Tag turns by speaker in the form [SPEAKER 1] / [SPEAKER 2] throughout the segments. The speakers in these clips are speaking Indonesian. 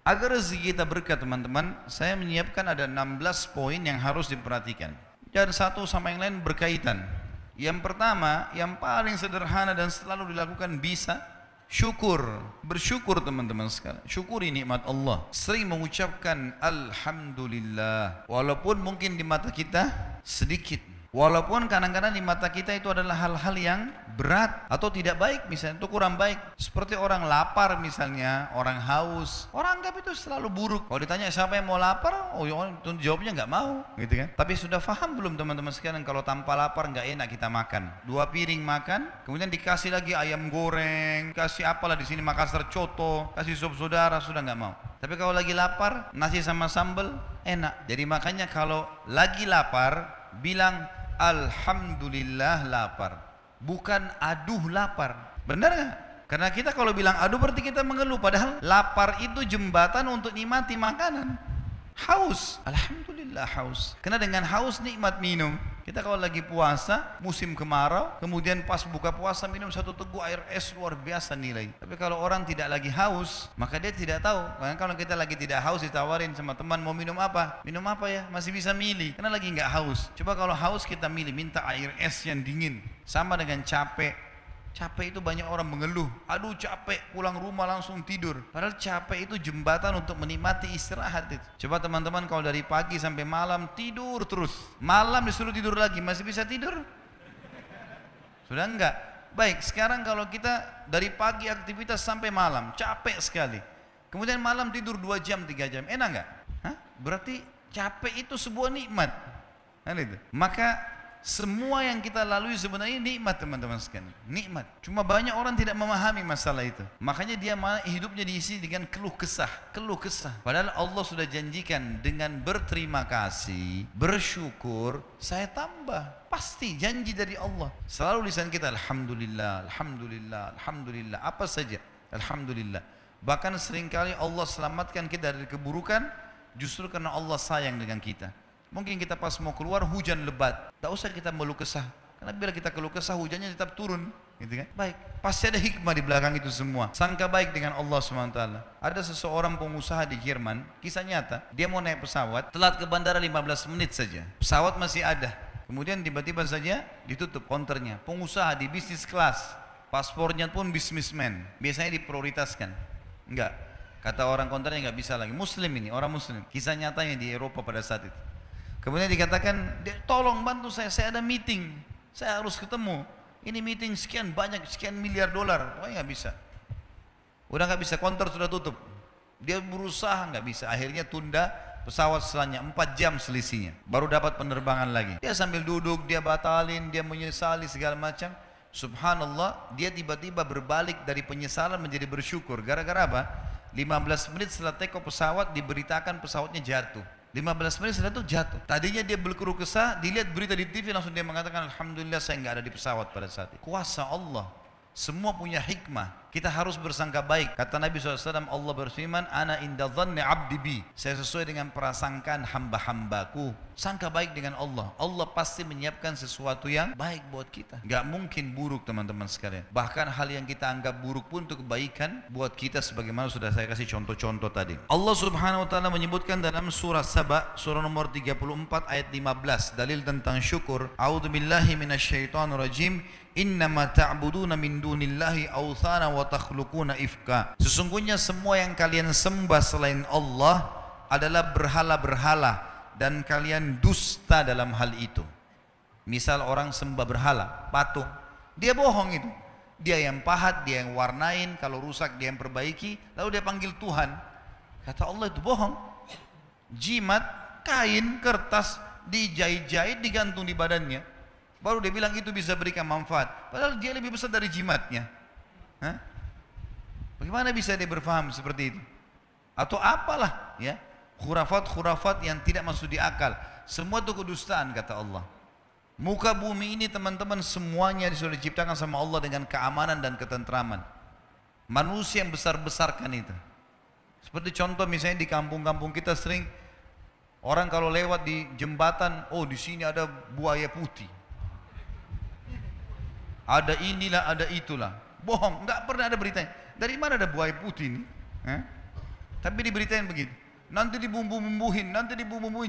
[SPEAKER 1] Agar rezeki kita berkah teman-teman, saya menyiapkan ada 16 poin yang harus diperhatikan. Dan satu sama yang lain berkaitan. Yang pertama, yang paling sederhana dan selalu dilakukan bisa, syukur. Bersyukur teman-teman sekalian. Syukuri nikmat Allah. Sering mengucapkan Alhamdulillah. Walaupun mungkin di mata kita sedikit. Walaupun kadang-kadang di mata kita itu adalah hal-hal yang berat atau tidak baik, misalnya itu kurang baik. Seperti orang lapar misalnya, orang haus, orang anggap itu selalu buruk. Kalau ditanya siapa yang mau lapar, oh jawabnya nggak mau, gitu kan? Tapi sudah paham belum teman-teman sekalian kalau tanpa lapar nggak enak kita makan. 2 piring makan, kemudian dikasih lagi ayam goreng, kasih apalah di sini Makassar coto, kasih sop saudara, sudah nggak mau. Tapi kalau lagi lapar, nasi sama sambal enak. Jadi makanya kalau lagi lapar, bilang Alhamdulillah lapar, bukan aduh lapar. Benar nggak? Karena kita kalau bilang aduh berarti kita mengeluh, padahal lapar itu jembatan untuk nikmati makanan. Haus, Alhamdulillah haus. Karena dengan haus nikmat minum. Kita kalau lagi puasa, musim kemarau, kemudian pas buka puasa minum 1 teguk air es, luar biasa nilai. Tapi kalau orang tidak lagi haus, maka dia tidak tahu. Karena kalau kita lagi tidak haus ditawarin sama teman mau minum apa? Minum apa ya? Masih bisa milih. Karena lagi nggak haus. Coba kalau haus kita milih, minta air es yang dingin. Sama dengan capek. Capek itu banyak orang mengeluh, aduh capek, pulang rumah langsung tidur. Padahal capek itu jembatan untuk menikmati istirahat itu. Coba teman-teman kalau dari pagi sampai malam tidur terus, malam disuruh tidur lagi, masih bisa tidur? Sudah enggak? Baik, sekarang kalau kita dari pagi aktivitas sampai malam, capek sekali. Kemudian malam tidur 2 jam, 3 jam, enak enggak? Hah? Berarti capek itu sebuah nikmat. Kan itu? Maka semua yang kita lalui sebenarnya nikmat teman-teman sekalian, nikmat. Cuma banyak orang tidak memahami masalah itu. Makanya dia hidupnya diisi dengan keluh kesah. Padahal Allah sudah janjikan dengan berterima kasih, bersyukur, saya tambah. Pasti janji dari Allah. Selalu lisan kita Alhamdulillah, Alhamdulillah, Alhamdulillah. Apa saja, Alhamdulillah. Bahkan seringkali Allah selamatkan kita dari keburukan justru karena Allah sayang dengan kita. Mungkin kita pas mau keluar hujan lebat, tak usah kita meluh kesah, karena bila kita keluh kesah hujannya tetap turun, gitu kan? Baik, pasti ada hikmah di belakang itu semua. Sangka baik dengan Allah SWT. Ada seseorang pengusaha di Jerman, kisah nyata, dia mau naik pesawat, telat ke bandara 15 menit saja, pesawat masih ada, kemudian tiba-tiba saja ditutup konternya. Pengusaha di bisnis kelas, paspornya pun businessman, biasanya diprioritaskan. Enggak, kata orang konternya nggak bisa lagi. Muslim ini, orang Muslim, kisah nyatanya di Eropa pada saat itu. Kemudian dikatakan, tolong bantu saya ada meeting, saya harus ketemu. Ini meeting sekian banyak, sekian miliar dolar. Oh nggak bisa, udah nggak bisa, konter sudah tutup. Dia berusaha nggak bisa, akhirnya tunda pesawat setelahnya 4 jam selisihnya, baru dapat penerbangan lagi. Dia sambil duduk, dia batalin, dia menyesali segala macam. Subhanallah, dia tiba-tiba berbalik dari penyesalan menjadi bersyukur. Gara-gara apa? 15 menit setelah take off pesawat diberitakan pesawatnya jatuh. 15 menit setelah itu jatuh. Tadinya dia berkeluh kesah, dilihat berita di TV langsung dia mengatakan Alhamdulillah saya nggak ada di pesawat pada saat itu. Kuasa Allah, semua punya hikmah. Kita harus bersangka baik. Kata Nabi SAW, Allah berfirman, Ana inda dhanni abdi bi. Saya sesuai dengan prasangkaan hamba-hambaku. Sangka baik dengan Allah. Allah pasti menyiapkan sesuatu yang baik buat kita. Gak mungkin buruk teman-teman sekalian. Bahkan hal yang kita anggap buruk pun untuk kebaikan buat kita, sebagaimana sudah saya kasih contoh-contoh tadi. Allah Subhanahu Wa Taala menyebutkan dalam surah Saba, surah nomor 34 ayat 15, dalil tentang syukur. A'udzubillahi minasyaitonirrajim. Innama ta'buduna min dunillahi awthana wa takhluquna ifka. Sesungguhnya semua yang kalian sembah selain Allah adalah berhala-berhala dan kalian dusta dalam hal itu. Misal orang sembah berhala, patung, dia bohong itu. Dia yang pahat, dia yang warnain, kalau rusak dia yang perbaiki, lalu dia panggil Tuhan. Kata Allah itu bohong. Jimat, kain, kertas dijahit-jahit digantung di badannya, baru dia bilang itu bisa berikan manfaat, padahal dia lebih besar dari jimatnya. Hah? Bagaimana bisa dia berfaham seperti itu? Atau apalah ya, khurafat-khurafat yang tidak masuk di akal. Semua itu kedustaan kata Allah. Muka bumi ini teman-teman semuanya sudah diciptakan sama Allah dengan keamanan dan ketentraman. Manusia yang besar-besarkan itu. Seperti contoh misalnya di kampung-kampung kita sering orang kalau lewat di jembatan, oh di sini ada buaya putih, ada inilah, ada itulah. Bohong, nggak pernah ada beritanya. Dari mana ada buaya putih ini? Tapi diberitain begitu. Nanti dibumbu-bumbuhin,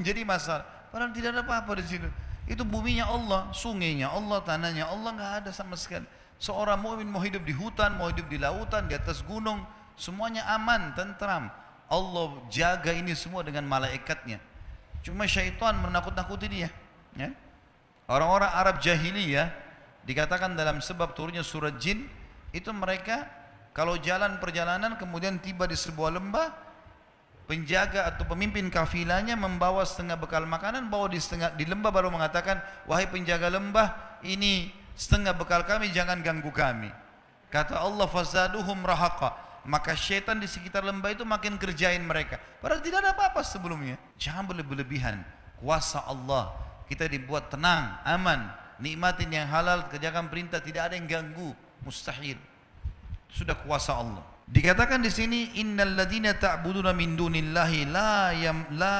[SPEAKER 1] jadi masalah. Padahal tidak ada apa-apa di situ. Itu buminya Allah, sungainya Allah, tanahnya Allah, nggak ada sama sekali. Seorang mukmin mau hidup di hutan, mau hidup di lautan, di atas gunung, semuanya aman, tentram. Allah jaga ini semua dengan malaikatnya. Cuma syaitan menakut-nakuti dia. Ya? Orang-orang Arab jahiliyah dikatakan dalam sebab turunnya surat jin, itu mereka kalau jalan perjalanan kemudian tiba di sebuah lembah, penjaga atau pemimpin kafilahnya membawa setengah bekal makanan, bawa di lembah baru mengatakan, wahai penjaga lembah, ini setengah bekal kami, jangan ganggu kami. Kata Allah, fazaduhum rahaqa, maka syaitan di sekitar lembah itu makin kerjain mereka. Padahal tidak ada apa-apa sebelumnya. Jangan berlebihan. Kuasa Allah, kita dibuat tenang, aman, nikmatin yang halal, kerjakan perintah, tidak ada yang ganggu, mustahil. Sudah kuasa Allah. Dikatakan di sini, innal ladzina ta'buduna min dunillahi la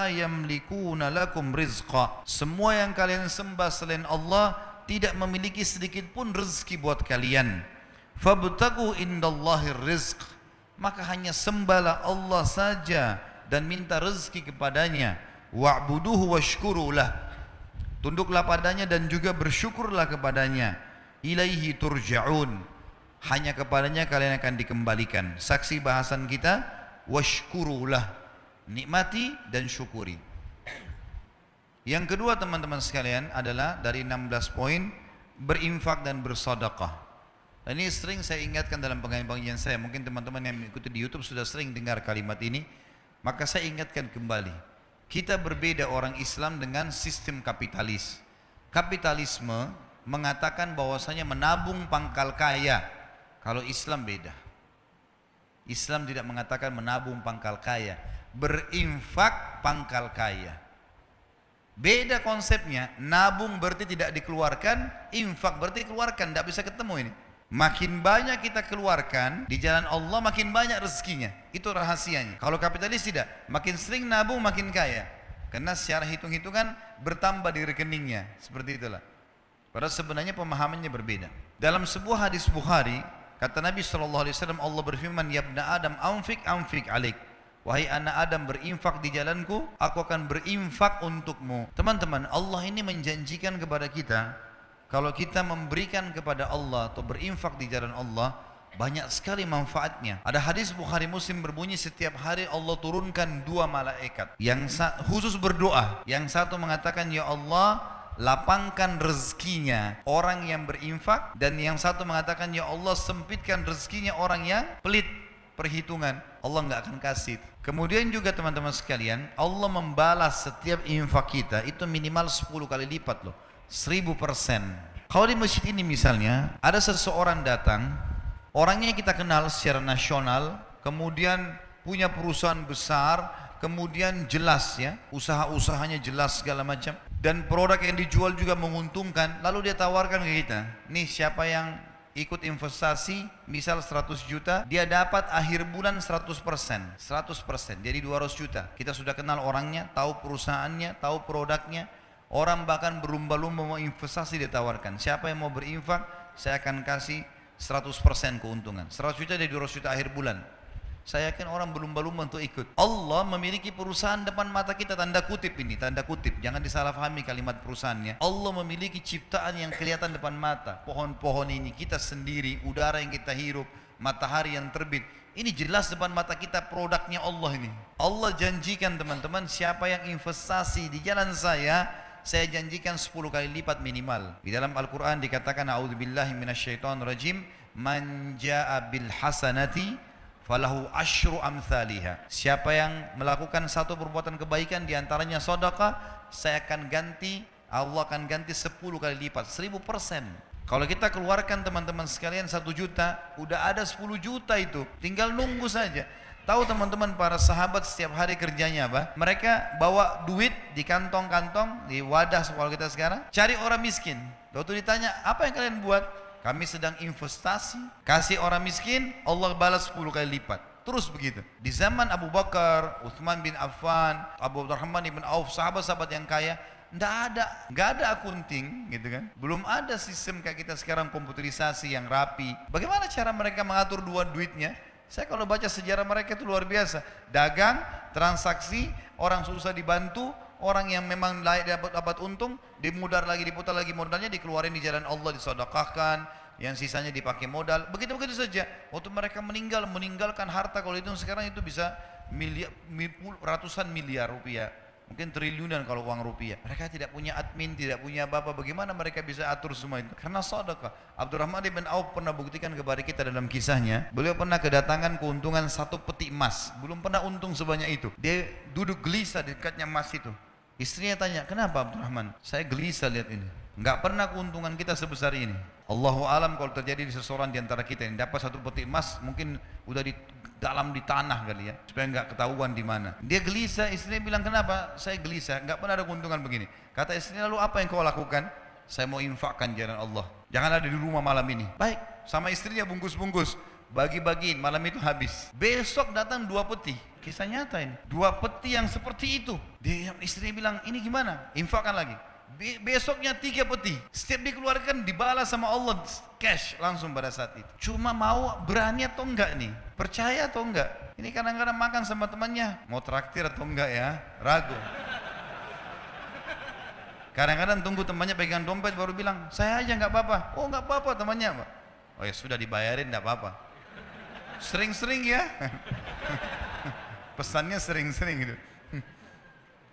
[SPEAKER 1] yamlikuna lakum rizqa. Semua yang kalian sembah selain Allah tidak memiliki sedikit pun rezeki buat kalian. Fabtagu indallahi rizq. Maka hanya sembahlah Allah saja dan minta rezeki kepadanya. Wa'buduhu washkurulah. Tunduklah padanya dan juga bersyukurlah kepadanya. Ilaihi turja'un. Hanya kepadanya kalian akan dikembalikan. Saksi bahasan kita, washkurulah, nikmati dan syukuri. Yang kedua teman-teman sekalian adalah dari 16 poin, berinfak dan bersedekah. Dan ini sering saya ingatkan dalam pengajian saya. Mungkin teman-teman yang mengikuti di YouTube sudah sering dengar kalimat ini. Maka saya ingatkan kembali, kita berbeda orang Islam dengan sistem kapitalis. Kapitalisme mengatakan bahwasanya menabung pangkal kaya. Kalau Islam beda. Islam tidak mengatakan menabung pangkal kaya, berinfak pangkal kaya. Beda konsepnya. Nabung berarti tidak dikeluarkan, infak berarti keluarkan, tidak bisa ketemu ini. Makin banyak kita keluarkan di jalan Allah, makin banyak rezekinya. Itu rahasianya. Kalau kapitalis tidak, makin sering nabung makin kaya. Karena secara hitung-hitungan bertambah di rekeningnya. Seperti itulah. Padahal sebenarnya pemahamannya berbeda. Dalam sebuah hadis Bukhari, kata Nabi SAW, Allah berfirman, ya ibna Adam, anfik alik. Wahai anak Adam, berinfak di jalanku, aku akan berinfak untukmu. Teman-teman, Allah ini menjanjikan kepada kita, kalau kita memberikan kepada Allah atau berinfak di jalan Allah, banyak sekali manfaatnya. Ada hadis Bukhari Muslim berbunyi, setiap hari Allah turunkan 2 malaikat yang khusus berdoa. Yang satu mengatakan, ya Allah, lapangkan rezekinya orang yang berinfak, dan yang satu mengatakan, ya Allah, sempitkan rezekinya orang yang pelit perhitungan, Allah nggak akan kasih. Kemudian juga teman-teman sekalian, Allah membalas setiap infak kita itu minimal 10 kali lipat loh, 1000%. Kalau di masjid ini misalnya ada seseorang datang, orangnya kita kenal secara nasional, kemudian punya perusahaan besar, kemudian jelas ya, usaha-usahanya jelas segala macam, dan produk yang dijual juga menguntungkan, lalu dia tawarkan ke kita, nih siapa yang ikut investasi misal 100 juta, dia dapat akhir bulan 100%, jadi 200 juta. Kita sudah kenal orangnya, tahu perusahaannya, tahu produknya, orang bahkan berlumba-lumba mau investasi, dia tawarkan, siapa yang mau berinfak, saya akan kasih 100% keuntungan, 100 juta dari 200 juta akhir bulan. Saya yakin orang berlumba-lumba untuk ikut. Allah memiliki perusahaan depan mata kita, tanda kutip ini, tanda kutip, jangan disalahpahami kalimat perusahaannya. Allah memiliki ciptaan yang kelihatan depan mata. Pohon-pohon ini, kita sendiri, udara yang kita hirup, matahari yang terbit, ini jelas depan mata kita produknya Allah ini. Allah janjikan teman-teman, siapa yang investasi di jalan saya janjikan 10 kali lipat minimal. Di dalam Al-Quran dikatakan, a'udzubillahi minasyaitonirrajim, man ja'a bil hasanati falahu asyru amthaliha. Siapa yang melakukan satu perbuatan kebaikan diantaranya sedekah, saya akan ganti, Allah akan ganti 10 kali lipat, 1000%. Kalau kita keluarkan teman-teman sekalian 1 juta, udah ada 10 juta itu, tinggal nunggu saja. Tahu teman-teman, para sahabat setiap hari kerjanya apa? Mereka bawa duit di kantong-kantong, di wadah kalau kita sekarang, cari orang miskin. Waktu ditanya, apa yang kalian buat? Kami sedang investasi, kasih orang miskin, Allah balas 10 kali lipat. Terus begitu. Di zaman Abu Bakar, Uthman bin Affan, Abu Abdurrahman bin Auf, sahabat-sahabat yang kaya, nggak ada akunting, gitu kan? Belum ada sistem kayak kita sekarang, komputerisasi yang rapi. Bagaimana cara mereka mengatur duitnya? Saya kalau baca sejarah mereka itu luar biasa. Dagang, transaksi, orang susah dibantu, orang yang memang layak dapat untung, diputar lagi modalnya, dikeluarin di jalan Allah, disedekahkan, yang sisanya dipakai modal. Begitu-begitu saja. Waktu mereka meninggalkan harta, kalau itu sekarang itu bisa ratusan miliar rupiah. Mungkin triliunan kalau uang rupiah. Mereka tidak punya admin, tidak punya apa-apa. Bagaimana mereka bisa atur semua itu? Karena sedekah. Abdurrahman bin Auf pernah buktikan kepada kita dalam kisahnya. Beliau pernah kedatangan keuntungan 1 peti emas. Belum pernah untung sebanyak itu. Dia duduk gelisah di dekatnya emas itu. Istrinya tanya, kenapa Abdurrahman? Saya gelisah lihat ini. Enggak pernah keuntungan kita sebesar ini. Allahu alam kalau terjadi di seseorang di antara kita yang dapat 1 peti emas, mungkin udah di dalam di tanah kali ya, supaya enggak ketahuan di mana. Dia gelisah, istrinya bilang, kenapa? Saya gelisah, enggak pernah ada keuntungan begini. Kata istrinya, lalu apa yang kau lakukan? Saya mau infakkan jalan Allah. Jangan ada di rumah malam ini. Baik, sama istrinya bungkus-bungkus, bagi-bagiin, malam itu habis. Besok datang 2 peti. Kisah nyata ini. 2 peti yang seperti itu. Dia istrinya bilang, ini gimana? Infakkan lagi. Besoknya 3 peti. Setiap dikeluarkan dibalas sama Allah cash langsung pada saat itu. Cuma mau berani atau enggak nih? Percaya atau enggak? Ini kadang-kadang makan sama temannya, mau traktir atau enggak ya? Ragu. Kadang-kadang tunggu temannya pegang dompet baru bilang, saya aja enggak apa-apa. Oh enggak apa-apa temannya, Pak. Oh ya sudah dibayarin enggak apa-apa. Sering-sering ya. Pesannya sering-sering gitu.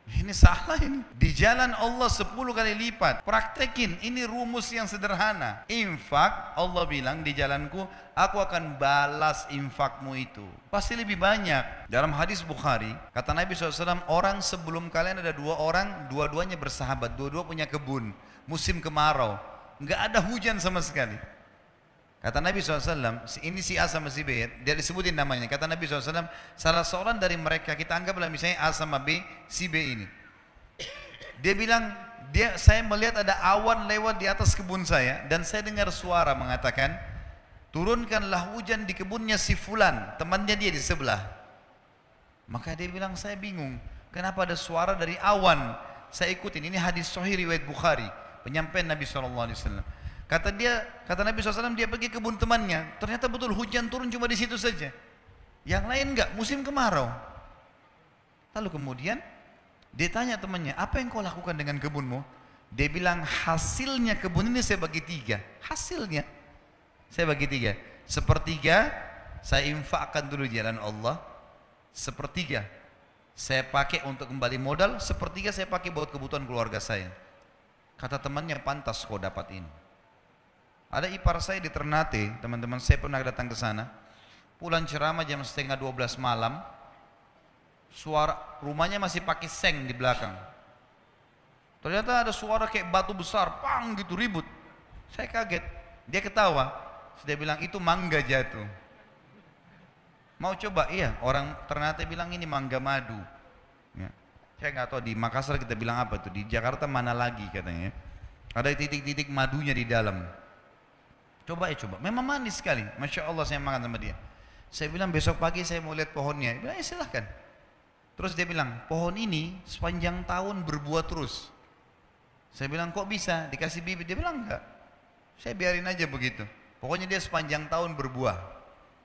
[SPEAKER 1] Ini salah ini. Di jalan Allah 10 kali lipat. Praktekin, ini rumus yang sederhana. Infak, Allah bilang di jalanku, aku akan balas infakmu itu. Pasti lebih banyak. Dalam hadis Bukhari, kata Nabi SAW, orang sebelum kalian ada 2 orang, dua-duanya bersahabat, dua-dua punya kebun. Musim kemarau, nggak ada hujan sama sekali. Kata Nabi SAW, ini si A sama si B, dia disebutin namanya. Kata Nabi SAW, salah seorang dari mereka, kita anggaplah misalnya A sama B, si B ini. Dia bilang, saya melihat ada awan lewat di atas kebun saya, dan saya dengar suara mengatakan, turunkanlah hujan di kebunnya si Fulan, temannya dia di sebelah. Maka dia bilang, saya bingung, kenapa ada suara dari awan? Saya ikutin, ini hadis sahih riwayat Bukhari, penyampaian Nabi SAW. Kata Nabi SAW, dia pergi kebun temannya, ternyata betul hujan turun cuma di situ saja. Yang lain enggak, musim kemarau. Lalu kemudian dia tanya temannya, apa yang kau lakukan dengan kebunmu? Dia bilang, hasilnya kebun ini saya bagi 3. Hasilnya saya bagi 3. Sepertiga saya infakkan dulu di jalan Allah, sepertiga saya pakai untuk kembali modal, sepertiga saya pakai buat kebutuhan keluarga saya. Kata temannya, pantas kau dapat ini. Ada ipar saya di Ternate, teman-teman saya pernah datang ke sana. Pulang ceramah jam 11:30 malam, suara rumahnya masih pakai seng di belakang. Ternyata ada suara kayak batu besar, pang gitu ribut. Saya kaget, dia ketawa. Dia bilang itu mangga jatuh. Mau coba? Iya, orang Ternate bilang ini mangga madu. Ya. Saya nggak tahu di Makassar kita bilang apa itu, di Jakarta mana lagi katanya. Ada titik-titik madunya di dalam. Coba ya coba, memang manis sekali. Masya Allah saya makan sama dia. Saya bilang besok pagi saya mau lihat pohonnya. Dia bilang ya silahkan. Terus dia bilang pohon ini sepanjang tahun berbuah terus. Saya bilang kok bisa dikasih bibit? Dia bilang enggak. Saya biarin aja begitu. Pokoknya dia sepanjang tahun berbuah.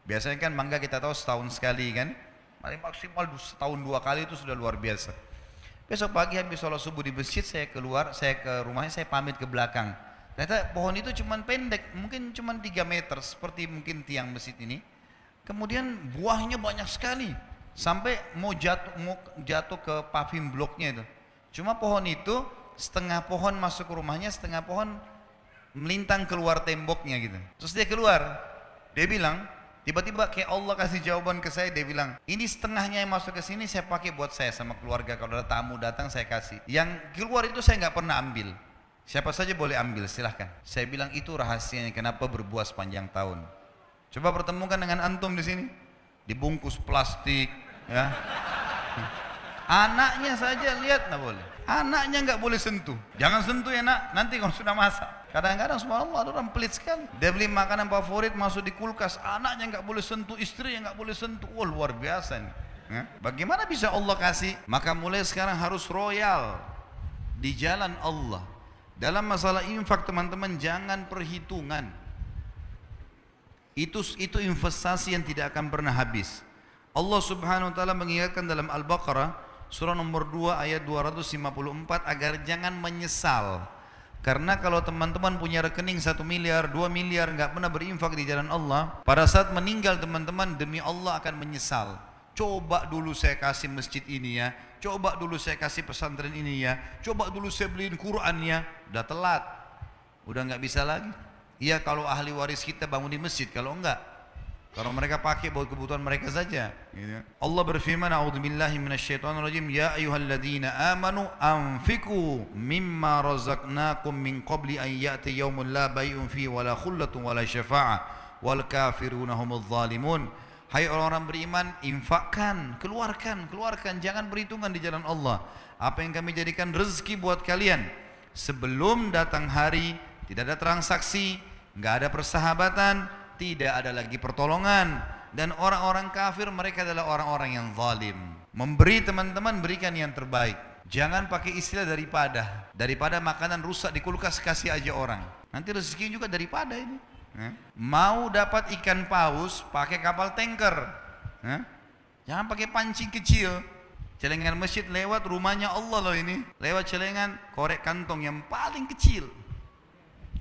[SPEAKER 1] Biasanya kan mangga kita tahu setahun sekali kan. Paling maksimal setahun 2 kali itu sudah luar biasa. Besok pagi habis sholat subuh di masjid saya keluar, saya ke rumahnya, saya pamit ke belakang. Ternyata pohon itu cuma pendek, mungkin cuma 3 meter seperti mungkin tiang masjid ini. Kemudian buahnya banyak sekali sampai mau jatuh ke paving bloknya itu. Cuma pohon itu setengah pohon masuk ke rumahnya, setengah pohon melintang keluar temboknya gitu. Terus dia keluar, dia bilang tiba-tiba kayak Allah kasih jawaban ke saya. Dia bilang ini setengahnya yang masuk ke sini saya pakai buat saya sama keluarga, kalau ada tamu datang saya kasih. Yang keluar itu saya nggak pernah ambil. Siapa saja boleh ambil, silahkan. Saya bilang itu rahasianya kenapa berbuah sepanjang tahun. Coba pertemukan dengan antum di sini, dibungkus plastik, ya. Anaknya saja lihat nggak boleh. Anaknya nggak boleh sentuh. Jangan sentuh ya nak, nanti kalau sudah masak. Kadang-kadang subhanallah ada orang pelit sekali. Dia beli makanan favorit masuk di kulkas, anaknya nggak boleh sentuh, istrinya nggak boleh sentuh. Wah luar biasa nih. Ya. Bagaimana bisa Allah kasih? Maka mulai sekarang harus royal di jalan Allah. Dalam masalah infak teman-teman jangan perhitungan. Itu investasi yang tidak akan pernah habis. Allah Subhanahu wa taala mengingatkan dalam Al-Baqarah surah nomor 2 ayat 254 agar jangan menyesal. Karena kalau teman-teman punya rekening 1 miliar, 2 miliar nggak pernah berinfak di jalan Allah, pada saat meninggal teman-teman demi Allah akan menyesal. Coba dulu saya kasih masjid ini ya, coba dulu saya kasih pesantren ini ya, coba dulu saya beliin Qurannya. Udah telat, udah nggak bisa lagi. Iya kalau ahli waris kita bangun di masjid, kalau enggak, kalau mereka pakai buat kebutuhan mereka saja. Allah berfirman, A'udzubillahi minasyaitonirrajim, ya ayyuhalladzina amanu anfiqu mimma razaqnakum min qabli an ya'ti yaumun la bai'un fihi wala khullatun wala syafa'ah wal kafiruna humudz zalimun. Hai orang-orang beriman, infakkan, keluarkan, jangan berhitungan di jalan Allah. Apa yang kami jadikan rezeki buat kalian sebelum datang hari, tidak ada transaksi, nggak ada persahabatan, tidak ada lagi pertolongan, dan orang-orang kafir mereka adalah orang-orang yang zalim. Memberi teman-teman, berikan yang terbaik. Jangan pakai istilah daripada makanan rusak di kulkas kasih aja orang. Nanti rezeki juga daripada ini. Mau dapat ikan paus pakai kapal tanker. Jangan pakai pancing kecil. Celengan masjid lewat rumahnya Allah loh ini. Lewat celengan korek kantong yang paling kecil.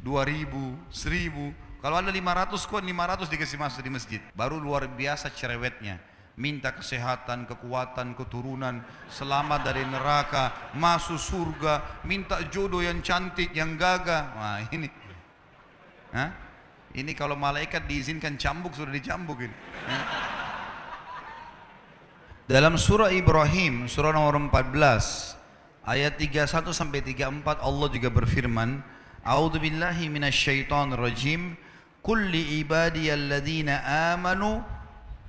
[SPEAKER 1] 2.000, 1.000. Kalau ada 500 koin, 500 dikasih masuk di masjid. Baru luar biasa cerewetnya. Minta kesehatan, kekuatan, keturunan, selamat dari neraka, masuk surga, minta jodoh yang cantik, yang gagah. Wah ini. Ini kalau malaikat diizinkan cambuk, sudah dicambuk ini. Dalam surah Ibrahim, surah nomor 14, ayat 31 sampai 34 Allah juga berfirman, A'udzubillahi minasyaitonirrajim, kulli ibadiyalladzina amanu,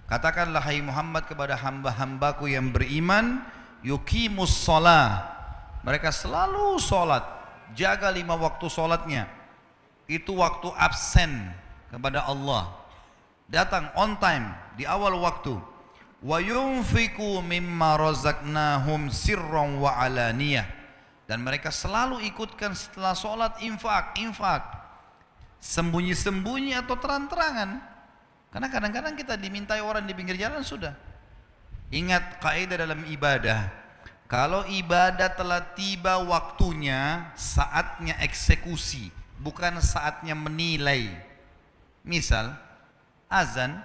[SPEAKER 1] katakanlah hai Muhammad kepada hamba-hambaku yang beriman, yuqimus shalah, mereka selalu sholat, jaga 5 waktu sholatnya. Itu waktu absen kepada Allah, datang on time di awal waktu. Wa yunfiqu mimma razaqnahum sirran wa alaniyah, dan mereka selalu ikutkan setelah sholat infak, sembunyi-sembunyi atau terang-terangan. Karena kadang-kadang kita dimintai orang di pinggir jalan sudah. Ingat kaidah dalam ibadah, kalau ibadah telah tiba waktunya, saatnya eksekusi, bukan saatnya menilai. Misal azan,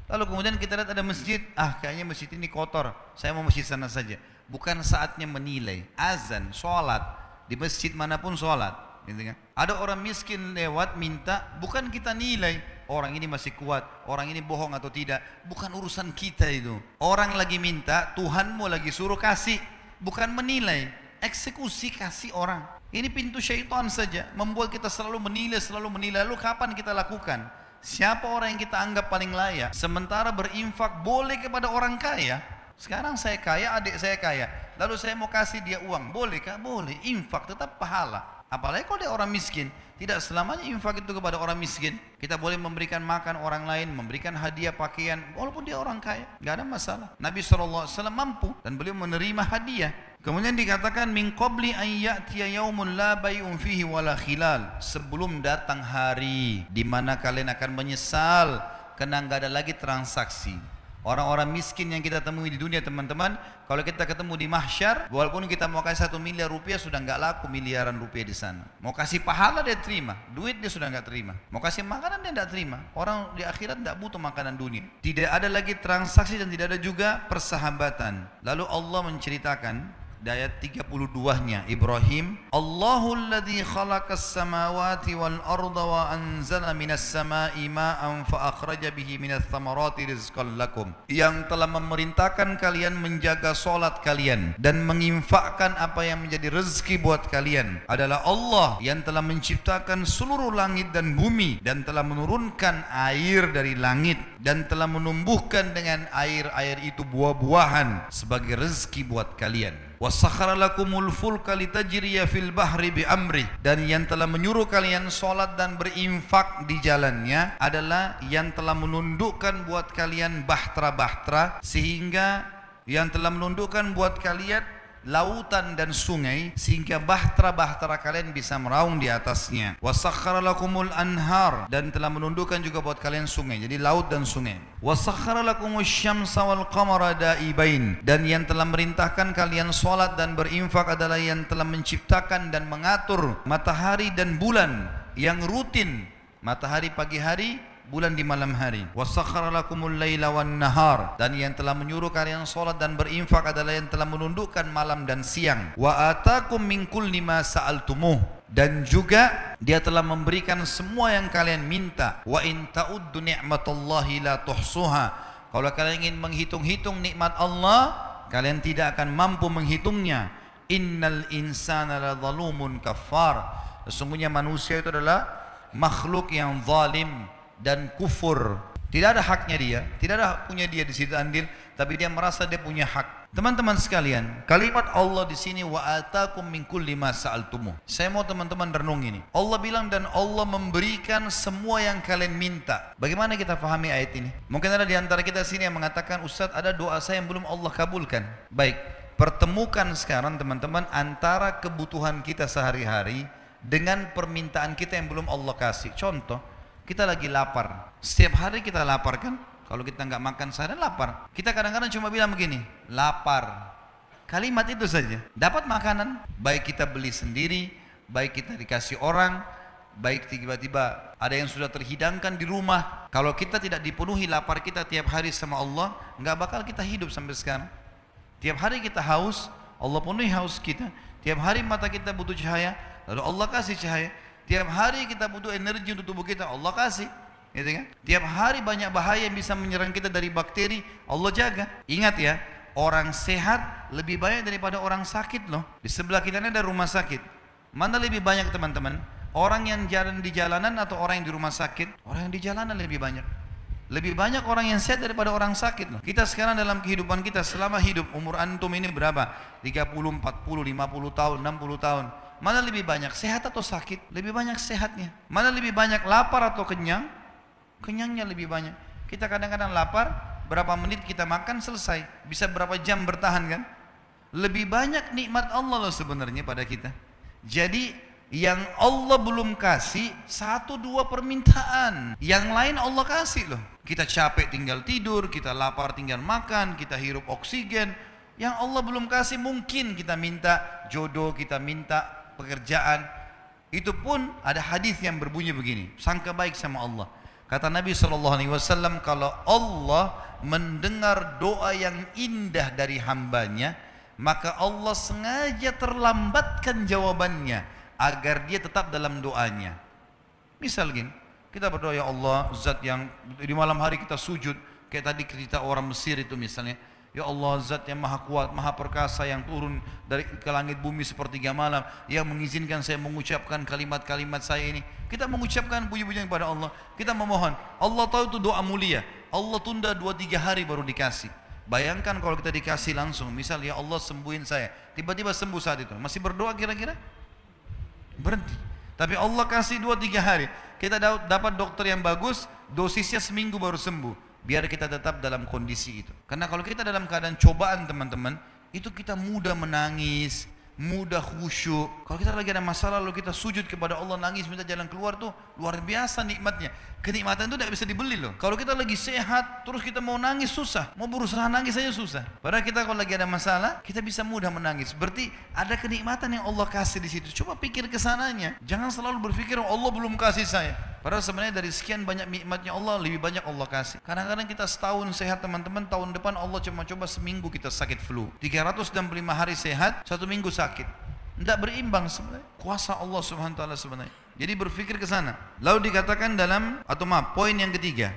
[SPEAKER 1] lalu kemudian kita lihat ada masjid, kayaknya masjid ini kotor, saya mau masjid sana saja. Bukan saatnya menilai. Azan, sholat, di masjid manapun sholat, gitu kan? Ada orang miskin lewat minta, bukan kita nilai orang ini masih kuat, orang ini bohong atau tidak, bukan urusan kita itu. Orang lagi minta, Tuhanmu lagi suruh kasih, bukan menilai. Eksekusi kasih orang. Ini pintu syaitan saja, membuat kita selalu menilai. Lalu kapan kita lakukan? Siapa orang yang kita anggap paling layak? Sementara berinfak boleh kepada orang kaya. Sekarang saya kaya, adik saya kaya, lalu saya mau kasih dia uang, bolehkah? Boleh. Infak tetap pahala. Apalagi kalau dia orang miskin. Tidak selamanya infak itu kepada orang miskin. Kita boleh memberikan makan orang lain, memberikan hadiah pakaian, walaupun dia orang kaya, nggak ada masalah. Nabi SAW mampu dan beliau menerima hadiah. Kemudian dikatakan min qabli an ya'tiya yaumun la bai'un fihi wala khilal, sebelum datang hari di mana kalian akan menyesal karena nggak ada lagi transaksi. Orang-orang miskin yang kita temui di dunia teman-teman, kalau kita ketemu di mahsyar, walaupun kita mau kasih 1 miliar rupiah sudah nggak laku miliaran rupiah di sana. Mau kasih pahala dia terima, duit dia sudah nggak terima. Mau kasih makanan dia nggak terima. Orang di akhirat nggak butuh makanan dunia. Tidak ada lagi transaksi dan tidak ada juga persahabatan. Lalu Allah menceritakan di ayat 32-nya Ibrahim, Allahul ladzi khalaqas samawati wal arda wa anzala minas samai ma'an fa akhraja bihi minats thamarati rizqan lakum, yang telah memerintahkan kalian menjaga salat kalian dan menginfakkan apa yang menjadi rezeki buat kalian adalah Allah yang telah menciptakan seluruh langit dan bumi dan telah menurunkan air dari langit dan telah menumbuhkan dengan air-air itu buah-buahan sebagai rezeki buat kalian. Wasakhara lakumul fulka litajriya fil bahri bi amri, dan yang telah menyuruh kalian salat dan berinfak di jalannya adalah yang telah menundukkan buat kalian bahtera-bahtera, sehingga yang telah menundukkan buat kalian lautan dan sungai sehingga bahtera-bahtera kalian bisa meraung di atasnya. Wasakhkhara lakumul anhar, dan telah menundukkan juga buat kalian sungai, jadi laut dan sungai. Wasakhkhara lakumus syamsa wal qamara daibain, dan yang telah merintahkan kalian salat dan berinfak adalah yang telah menciptakan dan mengatur matahari dan bulan yang rutin, matahari pagi hari, bulan di malam hari. Wasakhkhara lakumul laila wan nahar, dan yang telah menyuruh kalian salat dan berinfak adalah yang telah menundukkan malam dan siang. Wa atakum min kulli ma sa'altumuh, dan juga dia telah memberikan semua yang kalian minta. Wa in ta'uddu ni'matallahi la tuhsuha, kalau kalian ingin menghitung-hitung nikmat Allah, kalian tidak akan mampu menghitungnya. Innal insana la zalumun kafar, sesungguhnya manusia itu adalah makhluk yang zalim dan kufur. Tidak ada haknya dia, tidak ada punya dia di situ andil, tapi dia merasa dia punya hak. Teman-teman sekalian, kalimat Allah di sini wa atakum min kulli ma sa'altumuh. Saya mau teman-teman renung ini. Allah bilang dan Allah memberikan semua yang kalian minta. Bagaimana kita pahami ayat ini? Mungkin ada di antara kita sini yang mengatakan, Ustaz, ada doa saya yang belum Allah kabulkan. Baik, pertemukan sekarang teman-teman antara kebutuhan kita sehari-hari dengan permintaan kita yang belum Allah kasih. Contoh, kita lagi lapar. Setiap hari kita lapar kan? Kalau kita nggak makan seharian lapar. Kita kadang-kadang cuma bilang begini, lapar. Kalimat itu saja. Dapat makanan, baik kita beli sendiri, baik kita dikasih orang, baik tiba-tiba ada yang sudah terhidangkan di rumah. Kalau kita tidak dipenuhi lapar kita tiap hari sama Allah, nggak bakal kita hidup sampai sekarang. Tiap hari kita haus, Allah penuhi haus kita. Tiap hari mata kita butuh cahaya, lalu Allah kasih cahaya. Tiap hari kita butuh energi untuk tubuh kita, Allah kasih, gitu kan? Tiap hari banyak bahaya yang bisa menyerang kita dari bakteri, Allah jaga. Ingat ya, orang sehat lebih banyak daripada orang sakit loh. Di sebelah kita ini ada rumah sakit. Mana lebih banyak teman-teman? Orang yang jalan di jalanan atau orang yang di rumah sakit? Orang yang di jalanan lebih banyak. Lebih banyak orang yang sehat daripada orang sakit loh. Kita sekarang dalam kehidupan kita selama hidup, umur antum ini berapa? 30, 40, 50 tahun, 60 tahun. Mana lebih banyak sehat atau sakit? Lebih banyak sehatnya. Mana lebih banyak lapar atau kenyang? Kenyangnya lebih banyak. Kita kadang-kadang lapar, berapa menit kita makan selesai. Bisa berapa jam bertahan kan? Lebih banyak nikmat Allah loh sebenarnya pada kita. Jadi yang Allah belum kasih 1-2 permintaan, yang lain Allah kasih loh. Kita capek tinggal tidur, kita lapar tinggal makan, kita hirup oksigen. Yang Allah belum kasih mungkin kita minta jodoh, kita minta pekerjaan. Itu pun ada hadis yang berbunyi begini, sangka baik sama Allah. Kata Nabi SAW, kalau Allah mendengar doa yang indah dari hambanya, maka Allah sengaja terlambatkan jawabannya agar dia tetap dalam doanya. Misal gini, kita berdoa, ya Allah, zat yang di malam hari kita sujud, kayak tadi cerita orang Mesir itu misalnya, ya Allah, zat yang maha kuat, maha perkasa, yang turun dari ke langit bumi sepertiga malam, yang mengizinkan saya mengucapkan kalimat-kalimat saya ini. Kita mengucapkan puji-pujian kepada Allah, kita memohon. Allah tahu itu doa mulia. Allah tunda 2-3 hari baru dikasih. Bayangkan kalau kita dikasih langsung, misal ya Allah sembuhin saya, tiba-tiba sembuh saat itu, masih berdoa kira-kira? Berhenti. Tapi Allah kasih 2-3 hari. Kita dapat dokter yang bagus, dosisnya seminggu baru sembuh. Biar kita tetap dalam kondisi itu. Karena kalau kita dalam keadaan cobaan teman-teman, itu kita mudah menangis, mudah khusyuk. Kalau kita lagi ada masalah lalu kita sujud kepada Allah, nangis minta jalan keluar, tuh luar biasa nikmatnya. Kenikmatan itu tidak bisa dibeli loh. Kalau kita lagi sehat terus kita mau nangis susah, mau berusaha nangis saja susah. Padahal kita kalau lagi ada masalah kita bisa mudah menangis. Berarti ada kenikmatan yang Allah kasih di situ. Coba pikir ke sananya. Jangan selalu berpikir Allah belum kasih saya. Padahal sebenarnya dari sekian banyak nikmatnya Allah, lebih banyak Allah kasih. Kadang-kadang kita setahun sehat teman-teman, tahun depan Allah cuma coba seminggu kita sakit flu. 365 hari sehat, 1 minggu sakit. Tidak berimbang sebenarnya. Kuasa Allah Subhanahu wa taala sebenarnya. Jadi berpikir ke sana. Lalu dikatakan poin yang ketiga.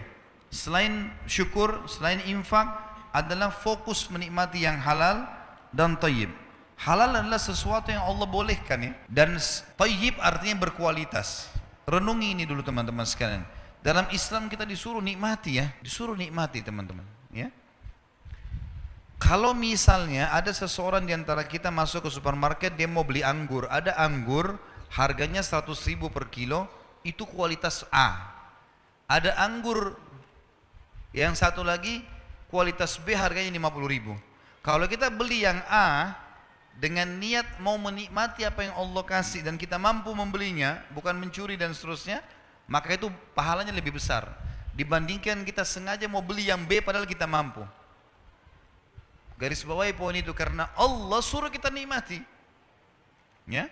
[SPEAKER 1] Selain syukur, selain infak, adalah fokus menikmati yang halal dan thayyib. Halal adalah sesuatu yang Allah bolehkan ya. Dan thayyib artinya berkualitas. Renungi ini dulu teman-teman sekalian. Dalam Islam kita disuruh nikmati ya, disuruh nikmati teman-teman. Ya. Kalau misalnya ada seseorang di antara kita masuk ke supermarket, dia mau beli anggur, ada anggur harganya 100.000 per kilo, itu kualitas A. Ada anggur yang satu lagi kualitas B harganya 50.000. Kalau kita beli yang A dengan niat mau menikmati apa yang Allah kasih dan kita mampu membelinya, bukan mencuri dan seterusnya, maka itu pahalanya lebih besar dibandingkan kita sengaja mau beli yang B padahal kita mampu. Garis bawahi poin itu, karena Allah suruh kita nikmati. Ya.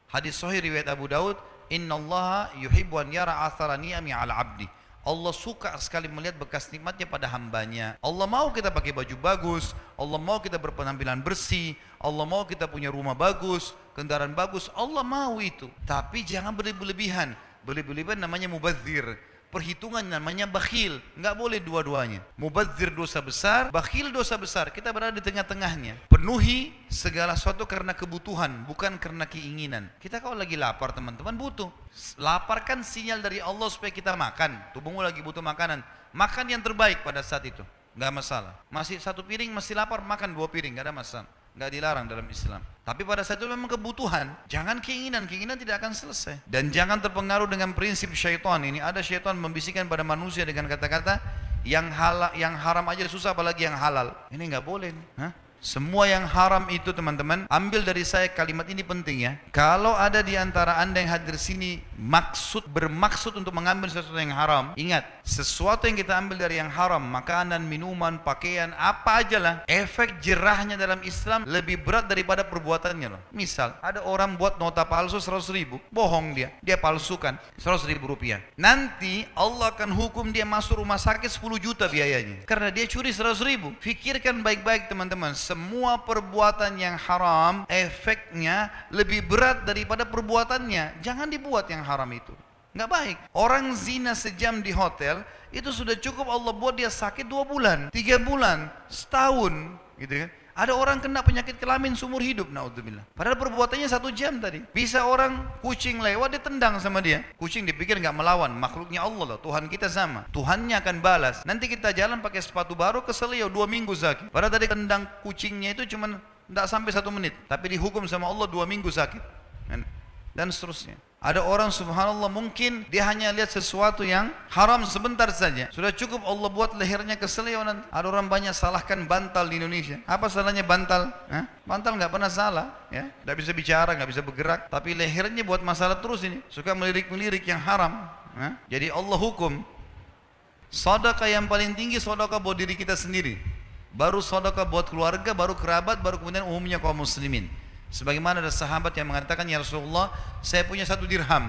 [SPEAKER 1] Hadis sahih riwayat Abu Daud, "Innallaha yuhibbu an yara athara ni'ami 'ala 'abdi." Allah suka sekali melihat bekas nikmatnya pada hambanya. Allah mau kita pakai baju bagus, Allah mau kita berpenampilan bersih, Allah mau kita punya rumah bagus, kendaraan bagus, Allah mau itu. Tapi jangan berlebihan. Berlebihan namanya mubadzir. Perhitungan namanya bakhil. Enggak boleh dua-duanya. Mubadzir dosa besar, bakhil dosa besar. Kita berada di tengah-tengahnya. Penuhi segala sesuatu karena kebutuhan, bukan karena keinginan. Kita kalau lagi lapar teman-teman butuh. Lapar kan sinyal dari Allah supaya kita makan. Tubuhmu lagi butuh makanan. Makan yang terbaik pada saat itu. Enggak masalah. Masih satu piring, masih lapar, makan 2 piring. Enggak ada masalah. Enggak dilarang dalam Islam. Tapi pada saat itu memang kebutuhan. Jangan keinginan tidak akan selesai. Dan jangan terpengaruh dengan prinsip syaitan. Ini ada syaitan membisikkan pada manusia dengan kata-kata yang haram aja susah, apalagi yang halal. Ini enggak boleh. Semua yang haram itu teman-teman, ambil dari saya kalimat ini penting ya. Kalau ada di antara anda yang hadir sini bermaksud untuk mengambil sesuatu yang haram, ingat, sesuatu yang kita ambil dari yang haram, makanan, minuman, pakaian, apa aja lah, efek jerahnya dalam Islam lebih berat daripada perbuatannya loh. Misal, ada orang buat nota palsu 100.000, bohong dia palsukan 100.000 rupiah. Nanti Allah akan hukum dia masuk rumah sakit 10 juta biayanya, karena dia curi 100.000. Fikirkan baik-baik teman-teman. Semua perbuatan yang haram efeknya lebih berat daripada perbuatannya. Jangan dibuat yang haram itu, nggak baik. Orang zina sejam di hotel itu sudah cukup Allah buat dia sakit 2 bulan, 3 bulan, setahun, gitu kan. Ada orang kena penyakit kelamin seumur hidup, naudzubillah. Padahal perbuatannya 1 jam tadi. Bisa orang kucing lewat ditendang sama dia. Kucing dipikir nggak melawan, makhluknya Allah loh, Tuhan kita sama. Tuhannya akan balas. Nanti kita jalan pakai sepatu baru kesel ya 2 minggu sakit. Padahal tadi tendang kucingnya itu cuma nggak sampai 1 menit, tapi dihukum sama Allah 2 minggu sakit. Dan seterusnya. Ada orang subhanallah mungkin dia hanya lihat sesuatu yang haram sebentar saja, sudah cukup Allah buat lehernya keselio nanti. Ada orang banyak salahkan bantal di Indonesia. Apa salahnya bantal? Bantal nggak pernah salah, ya, nggak bisa bicara, nggak bisa bergerak, tapi lehernya buat masalah terus ini, suka melirik-melirik yang haram. Jadi Allah hukum. Sedekah yang paling tinggi sedekah buat diri kita sendiri, baru sedekah buat keluarga, baru kerabat, baru kemudian umumnya kaum muslimin. Sebagaimana ada sahabat yang mengatakan, ya Rasulullah, saya punya 1 dirham.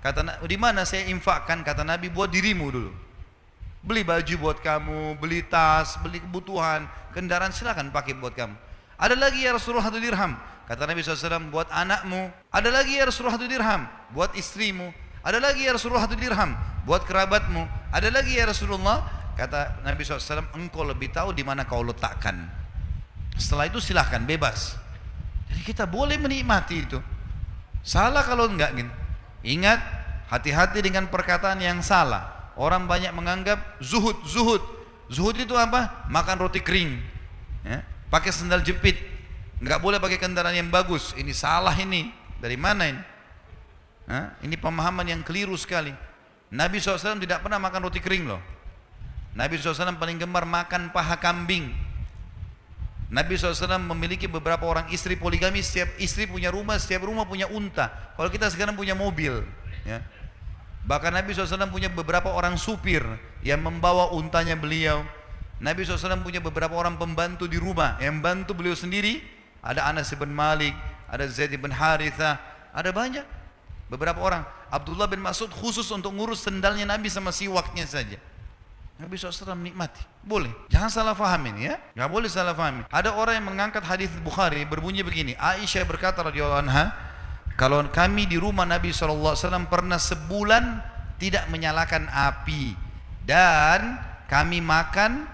[SPEAKER 1] Kata, di mana saya infakkan? Kata Nabi, buat dirimu dulu. Beli baju buat kamu, beli tas, beli kebutuhan, kendaraan, silakan pakai buat kamu. Ada lagi ya Rasulullah 1 dirham. Kata Nabi SAW, buat anakmu. Ada lagi ya Rasulullah 1 dirham, buat istrimu. Ada lagi ya Rasulullah 1 dirham, buat kerabatmu. Ada lagi ya Rasulullah. Kata Nabi SAW, engkau lebih tahu di mana kau letakkan. Setelah itu silahkan, bebas. Jadi kita boleh menikmati itu. Salah kalau enggak gitu. Ingat, hati-hati dengan perkataan yang salah. Orang banyak menganggap zuhud. Zuhud itu apa? Makan roti kering, ya, pakai sandal jepit, enggak boleh pakai kendaraan yang bagus. Ini salah ini. Dari mana ini? Ini pemahaman yang keliru sekali. Nabi SAW tidak pernah makan roti kering loh. Nabi SAW paling gemar makan paha kambing. Nabi SAW memiliki beberapa orang istri poligami, setiap istri punya rumah, setiap rumah punya unta. Kalau kita sekarang punya mobil, ya. Bahkan Nabi SAW punya beberapa orang supir yang membawa untanya beliau. Nabi SAW punya beberapa orang pembantu di rumah yang bantu beliau sendiri. Ada Anas bin Malik, ada Zaid bin Harithah, ada banyak. Beberapa orang. Abdullah bin Mas'ud khusus untuk ngurus sendalnya Nabi sama siwaknya saja. Nabi SAW menikmati. Boleh. Jangan salah fahamin ya. Gak boleh salah fahamin. Ada orang yang mengangkat hadis Bukhari berbunyi begini. Aisyah berkata radhiyallahu anha, kalau kami di rumah Nabi SAW pernah sebulan tidak menyalakan api. Dan kami makan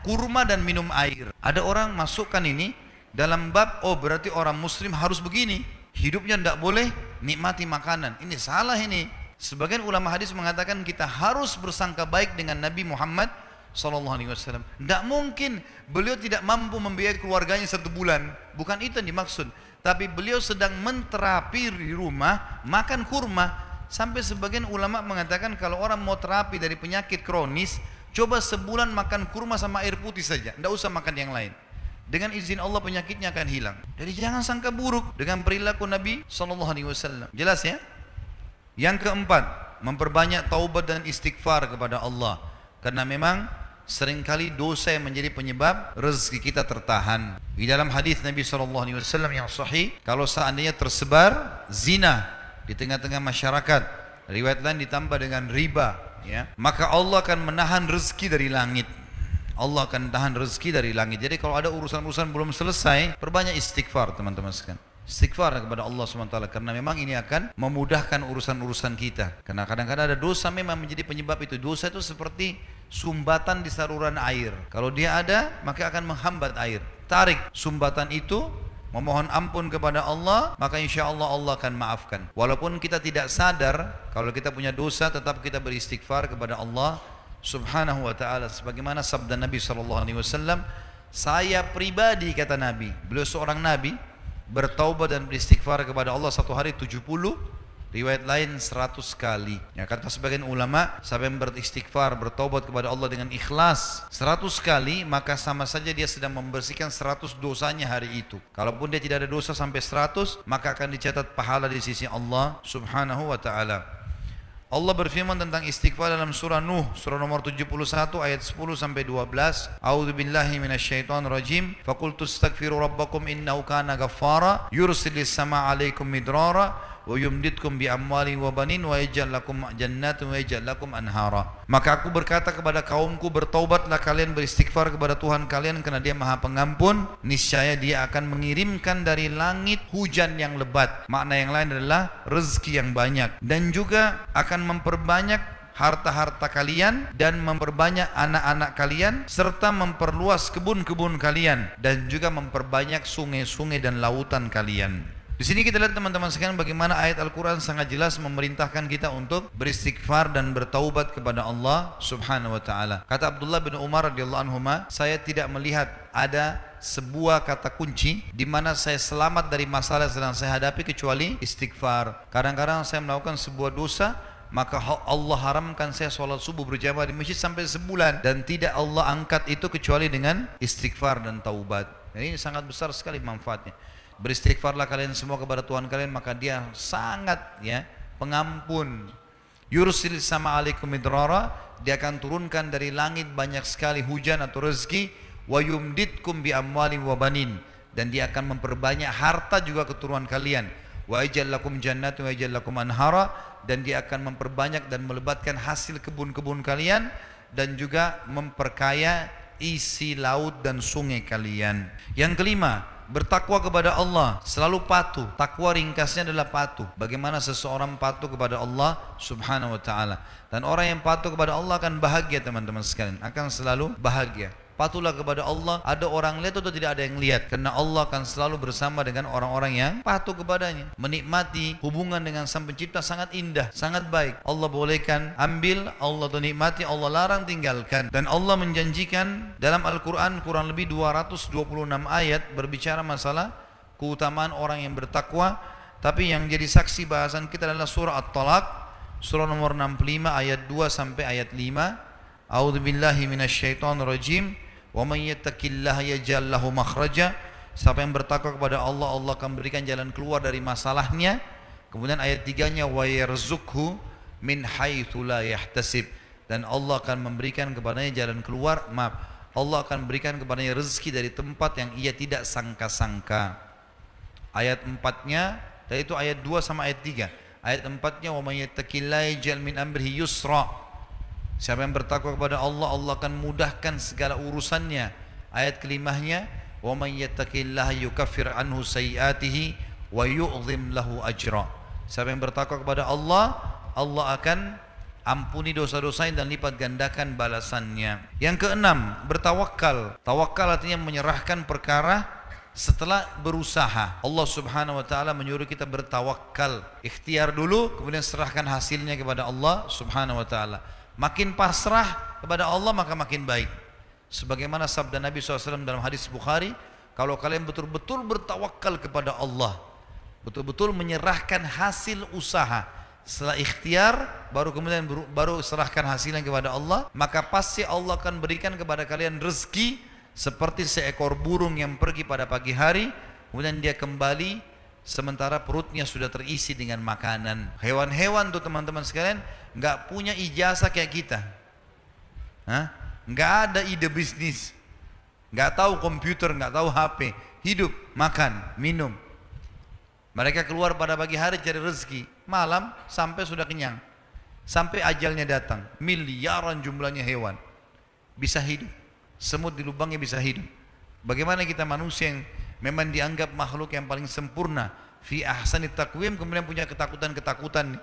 [SPEAKER 1] kurma dan minum air. Ada orang masukkan ini dalam bab, oh berarti orang muslim harus begini. Hidupnya tidak boleh nikmati makanan. Ini salah ini. Sebagian ulama hadis mengatakan kita harus bersangka baik dengan Nabi Muhammad SAW. Tidak mungkin beliau tidak mampu membiayai keluarganya 1 bulan. Bukan itu yang dimaksud. Tapi beliau sedang menterapi di rumah, makan kurma. Sampai sebagian ulama mengatakan kalau orang mau terapi dari penyakit kronis, coba sebulan makan kurma sama air putih saja. Tidak usah makan yang lain. dengan izin Allah penyakitnya akan hilang. Jadi jangan sangka buruk dengan perilaku Nabi SAW. Jelas ya? Yang keempat, memperbanyak taubat dan istighfar kepada Allah. Karena memang seringkali dosa yang menjadi penyebab rezeki kita tertahan. Di dalam hadis Nabi SAW yang sahih, kalau seandainya tersebar zina di tengah-tengah masyarakat, riwayat lain ditambah dengan riba, ya, maka Allah akan menahan rezeki dari langit. Allah akan tahan rezeki dari langit. Jadi kalau ada urusan-urusan belum selesai, perbanyak istighfar teman-teman sekalian. Istighfar kepada Allah SWT, karena memang ini akan memudahkan urusan-urusan kita. Karena kadang-kadang ada dosa memang menjadi penyebab itu. Dosa itu seperti sumbatan di saluran air. Kalau dia ada, maka akan menghambat air. Tarik sumbatan itu, memohon ampun kepada Allah, maka insya Allah Allah akan maafkan. Walaupun kita tidak sadar, kalau kita punya dosa, tetap kita beristighfar kepada Allah Subhanahu wa ta'ala. Sebagaimana sabda Nabi SAW, saya pribadi, kata Nabi, beliau seorang Nabi, bertaubat dan beristighfar kepada Allah satu hari 70, riwayat lain 100 kali. Ya, kata sebagian ulama, siapa yang beristighfar, bertaubat kepada Allah dengan ikhlas 100 kali, maka sama saja dia sedang membersihkan 100 dosanya hari itu. Kalaupun dia tidak ada dosa sampai 100, maka akan dicatat pahala di sisi Allah Subhanahu wa ta'ala. Allah berfirman tentang istighfar dalam surah Nuh, surah nomor 71 ayat 10 sampai 12. A'udzu billahi minasyaitonir rajim. Faqultu astaghfiru rabbakum innahu kana ghaffara yursilis samaa 'alaikum midrara wa yumditkum bi amwalin wa banin wa yaj'al lakum jannatin wa yaj'al lakum anhara. Maka aku berkata kepada kaumku, bertaubatlah kalian, beristighfar kepada Tuhan kalian, karena Dia Maha Pengampun. Niscaya Dia akan mengirimkan dari langit hujan yang lebat. Makna yang lain adalah rezeki yang banyak, dan juga akan memperbanyak harta-harta kalian dan memperbanyak anak-anak kalian, serta memperluas kebun-kebun kalian, dan juga memperbanyak sungai-sungai dan lautan kalian. Di sini kita lihat teman-teman sekalian bagaimana ayat Al-Quran sangat jelas memerintahkan kita untuk beristighfar dan bertaubat kepada Allah Subhanahu wa ta'ala. Kata Abdullah bin Umar radhiyallahu anhuma, saya tidak melihat ada sebuah kata kunci di mana saya selamat dari masalah yang sedang saya hadapi kecuali istighfar. Kadang-kadang saya melakukan sebuah dosa, maka Allah haramkan saya sholat subuh berjamaah di masjid sampai sebulan, dan tidak Allah angkat itu kecuali dengan istighfar dan taubat. Dan ini sangat besar sekali manfaatnya. Beristighfarlah kalian semua kepada Tuhan kalian, maka Dia sangat, ya, pengampun. Yursil sama alaikum midrara, Dia akan turunkan dari langit banyak sekali hujan atau rezeki. Wa yumditkum bi amwalin wa banin, dan Dia akan memperbanyak harta juga keturunan kalian. Wa yaj'al lakum jannatin wa yaj'al lakum anhara, dan Dia akan memperbanyak dan melebatkan hasil kebun-kebun kalian, dan juga memperkaya isi laut dan sungai kalian. Yang kelima, bertakwa kepada Allah, selalu patuh. Takwa ringkasnya adalah patuh. Bagaimana seseorang patuh kepada Allah Subhanahu wa ta'ala. Dan orang yang patuh kepada Allah akan bahagia teman-teman sekalian, akan selalu bahagia. Patuhlah kepada Allah, ada orang lihat atau tidak ada yang lihat, karena Allah akan selalu bersama dengan orang-orang yang patuh kepadanya. Menikmati hubungan dengan Sang Pencipta sangat indah, sangat baik. Allah bolehkan ambil, Allah nikmati, Allah larang tinggalkan. Dan Allah menjanjikan dalam Al-Quran kurang lebih 226 ayat berbicara masalah keutamaan orang yang bertakwa. Tapi yang jadi saksi bahasan kita adalah surah At-Talaq, surah nomor 65 ayat 2 sampai ayat 5. A'udzu billahi minasyaitonir rajim. Wa may yattaqillaha yaj'al lahu makhraja. Siapa yang bertakwa kepada Allah, Allah akan berikan jalan keluar dari masalahnya. Kemudian ayat 3-nya wa yarzuqhu min haitsu la yahtasib, dan Allah akan memberikan kepadanya jalan keluar, Allah akan berikan kepadanya rezeki dari tempat yang ia tidak sangka-sangka. Ayat 4-nya, dan itu ayat 2 sama ayat 3. Ayat 4-nya wa may yattaqillaha yaj'al min amrihi yusra. Siapa yang bertakwa kepada Allah, Allah akan mudahkan segala urusannya. Ayat kelimahnya, wa may yattaqillaha yukaffir anhu sayyi'atihi wa yu'dhim lahu ajra. Siapa yang bertakwa kepada Allah, Allah akan ampuni dosa-dosanya dan lipat gandakan balasannya. Yang keenam, bertawakal. Tawakal artinya menyerahkan perkara setelah berusaha. Allah Subhanahu wa ta'ala menyuruh kita bertawakal. Ikhtiar dulu, kemudian serahkan hasilnya kepada Allah Subhanahu wa ta'ala. Makin pasrah kepada Allah maka makin baik. Sebagaimana sabda Nabi SAW dalam hadis Bukhari, kalau kalian betul-betul bertawakal kepada Allah, betul-betul menyerahkan hasil usaha, setelah ikhtiar baru serahkan hasilnya kepada Allah, maka pasti Allah akan berikan kepada kalian rezeki seperti seekor burung yang pergi pada pagi hari, kemudian dia kembali sementara perutnya sudah terisi dengan makanan. Hewan-hewan tuh teman-teman sekalian nggak punya ijazah kayak kita, nggak ada ide bisnis, nggak tahu komputer, nggak tahu HP, hidup, makan, minum. Mereka keluar pada pagi hari cari rezeki, malam sampai sudah kenyang, sampai ajalnya datang. Miliaran jumlahnya hewan bisa hidup, semut di lubangnya bisa hidup. Bagaimana kita manusia yang memang dianggap makhluk yang paling sempurna, fi ahsani taqwim, kemudian punya ketakutan-ketakutan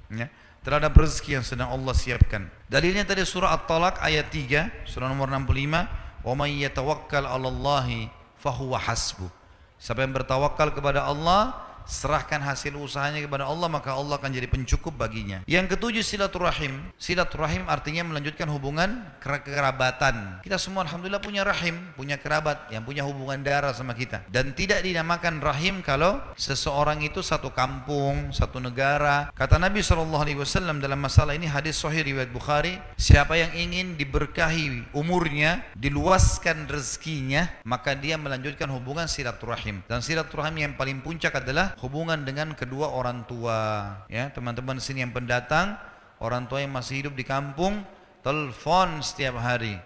[SPEAKER 1] ya, terhadap rezeki yang sedang Allah siapkan. Dalilnya tadi surah At-Talaq ayat 3, surah nomor 65, wa may yatawakkal 'alallahi fahuwa hasbuh. Siapa yang bertawakal kepada Allah, serahkan hasil usahanya kepada Allah, maka Allah akan jadi pencukup baginya. Yang ketujuh, silaturahim. Silaturahim artinya melanjutkan hubungan kekerabatan. Kita semua alhamdulillah punya rahim, punya kerabat yang punya hubungan darah sama kita. Dan tidak dinamakan rahim kalau seseorang itu satu kampung, satu negara. Kata Nabi SAW dalam masalah ini, hadis sahih riwayat Bukhari, siapa yang ingin diberkahi umurnya, diluaskan rezekinya, maka dia melanjutkan hubungan silaturahim. Dan silaturahim yang paling puncak adalah hubungan dengan kedua orang tua. Ya, teman-teman sini yang pendatang, orang tua yang masih hidup di kampung, telepon setiap hari,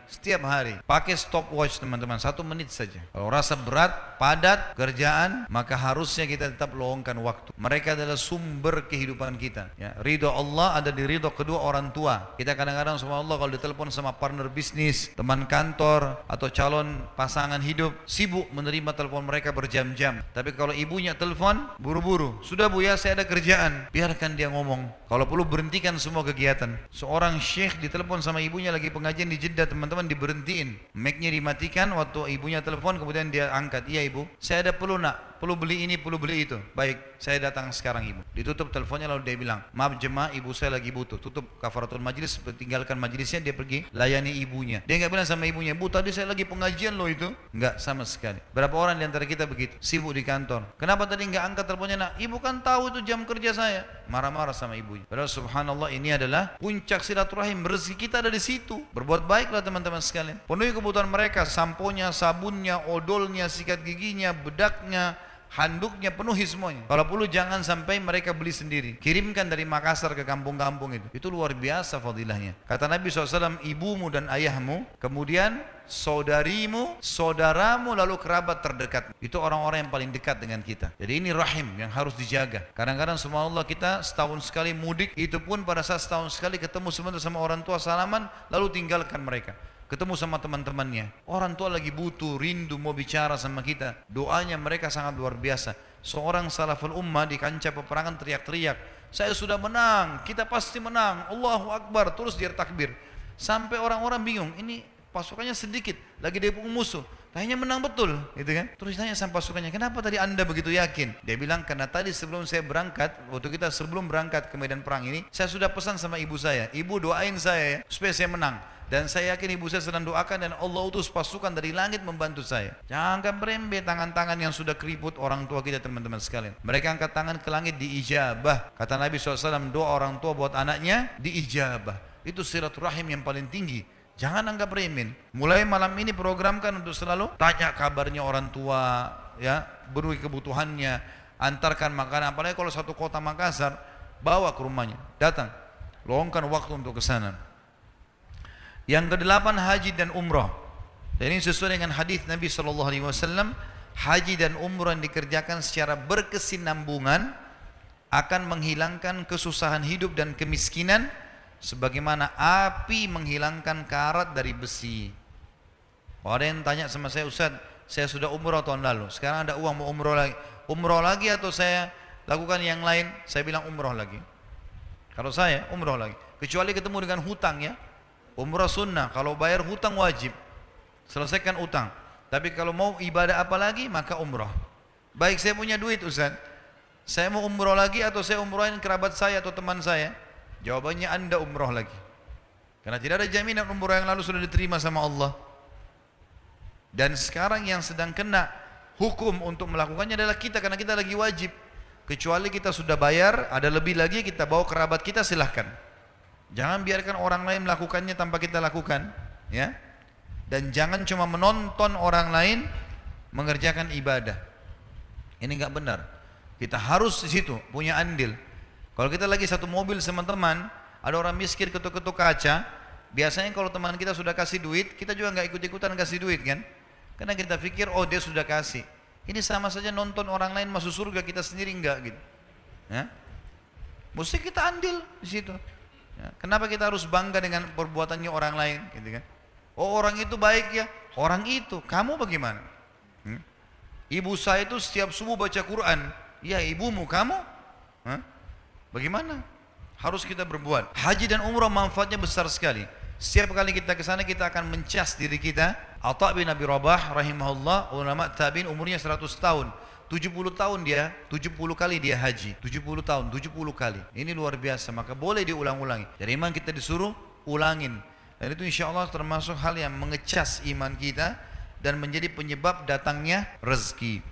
[SPEAKER 1] pakai stopwatch teman-teman, 1 menit saja. Kalau rasa berat, padat kerjaan, maka harusnya kita tetap luangkan waktu. Mereka adalah sumber kehidupan kita. Ya, ridho Allah ada di ridho kedua orang tua. Kita kadang-kadang sama Allah kalau ditelepon sama partner bisnis, teman kantor, atau calon pasangan hidup, sibuk menerima telepon mereka berjam-jam. Tapi kalau ibunya telepon, buru-buru, sudah bu ya saya ada kerjaan, biarkan dia ngomong. Kalau perlu berhentikan semua kegiatan. Seorang syekh ditelepon sama ibunya lagi pengajian di Jeddah, teman-teman, diberhentiin, mic-nya dimatikan. Waktu ibunya telepon kemudian dia angkat, iya ibu, saya ada perlu nak, perlu beli ini, perlu beli itu. Baik, saya datang sekarang ibu. Ditutup teleponnya lalu dia bilang, maaf jemaah, ibu saya lagi butuh. Tutup kafaratul majlis, tinggalkan majlisnya, dia pergi layani ibunya. Dia nggak bilang sama ibunya, bu tadi saya lagi pengajian loh itu. Nggak sama sekali. Berapa orang di antara kita begitu, sibuk di kantor. Kenapa tadi nggak angkat teleponnya nak? Ibu kan tahu itu jam kerja saya. Marah-marah sama ibunya. Padahal subhanallah ini adalah puncak silaturahim. Rezeki kita ada di situ. Berbuat baiklah teman-teman sekalian. Penuhi kebutuhan mereka, samponya, sabunnya, odolnya, sikat giginya, bedaknya, handuknya, penuhi semuanya. Kalau perlu jangan sampai mereka beli sendiri. Kirimkan dari Makassar ke kampung-kampung itu. Itu luar biasa fadilahnya. Kata Nabi SAW, ibumu dan ayahmu, kemudian saudarimu, saudaramu, lalu kerabat terdekat. Itu orang-orang yang paling dekat dengan kita. Jadi ini rahim yang harus dijaga. Kadang-kadang subhanallah kita setahun sekali mudik, itu pun pada saat setahun sekali ketemu sebentar sama orang tua, salaman, lalu tinggalkan mereka. Ketemu sama teman-temannya, orang tua lagi butuh, rindu mau bicara sama kita. Doanya mereka sangat luar biasa. Seorang salaful ummah di kancah peperangan teriak-teriak, saya sudah menang, kita pasti menang, Allahu Akbar, terus dia takbir. Sampai orang-orang bingung, ini pasukannya sedikit, lagi dipukul musuh, kayaknya menang betul, gitu kan? Terus tanya sama pasukannya, kenapa tadi anda begitu yakin? Dia bilang, karena tadi sebelum saya berangkat, waktu kita sebelum berangkat ke medan perang ini, saya sudah pesan sama ibu saya, ibu doain saya ya, supaya saya menang. Dan saya yakin ibu saya sedang doakan dan Allah utus pasukan dari langit membantu saya. Jangan berembe tangan-tangan yang sudah keriput orang tua kita teman-teman sekalian. Mereka angkat tangan ke langit diijabah. Kata Nabi SAW, doa orang tua buat anaknya diijabah. Itu silaturahim yang paling tinggi. Jangan anggap remeh. Mulai malam ini programkan untuk selalu tanya kabarnya orang tua, ya, beri kebutuhannya, antarkan makanan. Apalagi kalau satu kota Makassar, bawa ke rumahnya, datang, luangkan waktu untuk ke sana. Yang kedelapan, haji dan umrah. Dan ini sesuai dengan hadis Nabi SAW, haji dan umrah yang dikerjakan secara berkesinambungan akan menghilangkan kesusahan hidup dan kemiskinan, sebagaimana api menghilangkan karat dari besi. Ada yang tanya sama saya, Ustaz, saya sudah umrah tahun lalu, sekarang ada uang mau umrah lagi atau saya lakukan yang lain? Saya bilang umrah lagi. Kalau saya umrah lagi, kecuali ketemu dengan hutang ya. Umrah sunnah, kalau bayar hutang wajib, selesaikan utang. Tapi kalau mau ibadah apa lagi, maka umrah. Baik, saya punya duit Ustaz, saya mau umrah lagi atau saya umrahin kerabat saya atau teman saya? Jawabannya anda umrah lagi. Karena tidak ada jaminan umrah yang lalu sudah diterima sama Allah. Dan sekarang yang sedang kena hukum untuk melakukannya adalah kita, karena kita lagi wajib. Kecuali kita sudah bayar, ada lebih lagi, kita bawa kerabat kita, silahkan. Jangan biarkan orang lain melakukannya tanpa kita lakukan, ya. Dan jangan cuma menonton orang lain mengerjakan ibadah. Ini nggak benar. Kita harus di situ punya andil. Kalau kita lagi satu mobil sama teman, ada orang miskin ketuk-ketuk kaca, biasanya kalau teman kita sudah kasih duit, kita juga nggak ikut-ikutan kasih duit kan? Karena kita pikir oh dia sudah kasih. Ini sama saja nonton orang lain masuk surga, kita sendiri enggak gitu. Ya? Mesti kita andil di situ. Ya. Kenapa kita harus bangga dengan perbuatannya orang lain, gitu kan? Oh orang itu baik ya, orang itu. Kamu bagaimana? Ibu saya itu setiap subuh baca Quran. Ya ibumu, kamu? Bagaimana? Harus kita berbuat. Haji dan umrah manfaatnya besar sekali. Setiap kali kita ke sana kita akan mencas diri kita. Atha bin Abi Rabah rahimahullah, ulama tabi'in, umurnya 100 tahun. 70 tahun dia, 70 kali dia haji. 70 tahun, 70 kali. Ini luar biasa, maka boleh diulang-ulangi. Jadi memang kita disuruh ulangin. Dan itu insya Allah termasuk hal yang mengecas iman kita dan menjadi penyebab datangnya rezeki.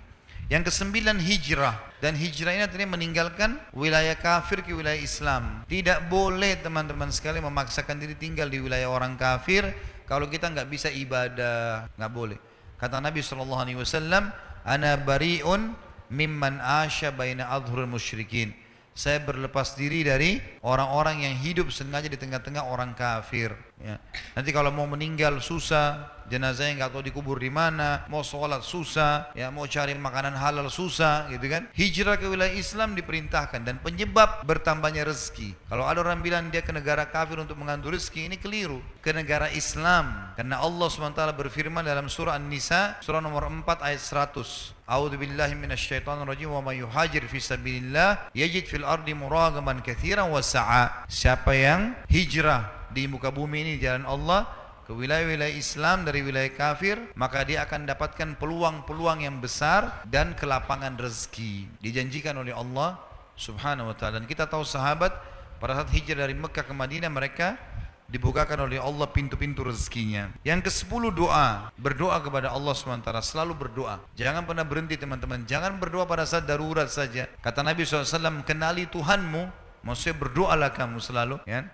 [SPEAKER 1] Yang kesembilan, hijrah. Dan hijrah ini artinya meninggalkan wilayah kafir ke wilayah Islam. Tidak boleh teman-teman sekali memaksakan diri tinggal di wilayah orang kafir kalau kita nggak bisa ibadah, nggak boleh. Kata Nabi SAW, ana bari'un mimman asya baina adhurul musyrikin. Saya berlepas diri dari orang-orang yang hidup sengaja di tengah-tengah orang kafir. Ya. Nanti kalau mau meninggal susah, jenazahnya nggak tahu dikubur di mana, mau sholat susah, ya mau cari makanan halal susah, gitu kan? Hijrah ke wilayah Islam diperintahkan dan penyebab bertambahnya rezeki. Kalau ada orang bilang dia ke negara kafir untuk mengambil rezeki, ini keliru. Ke negara Islam, karena Allah SWT berfirman dalam surah An-Nisa, surah nomor 4 ayat 100. A'udzu billahi minasyaitonir rajim, wa may yuhajir fi sabilillah yajid fil ardi muragaman katsiran wa sa'a. Siapa yang hijrah di muka bumi ini di jalan Allah ke wilayah-wilayah Islam dari wilayah kafir, maka dia akan dapatkan peluang-peluang yang besar dan kelapangan rezeki dijanjikan oleh Allah Subhanahu wa taala. Dan kita tahu sahabat pada saat hijrah dari Mekah ke Madinah, mereka dibukakan oleh Allah pintu-pintu rezekinya. Yang ke-10, doa. Berdoa kepada Allah SWT, selalu berdoa. Jangan pernah berhenti teman-teman. Jangan berdoa pada saat darurat saja. Kata Nabi SAW, kenali Tuhanmu, maksudnya berdoalah kamu selalu. Ya?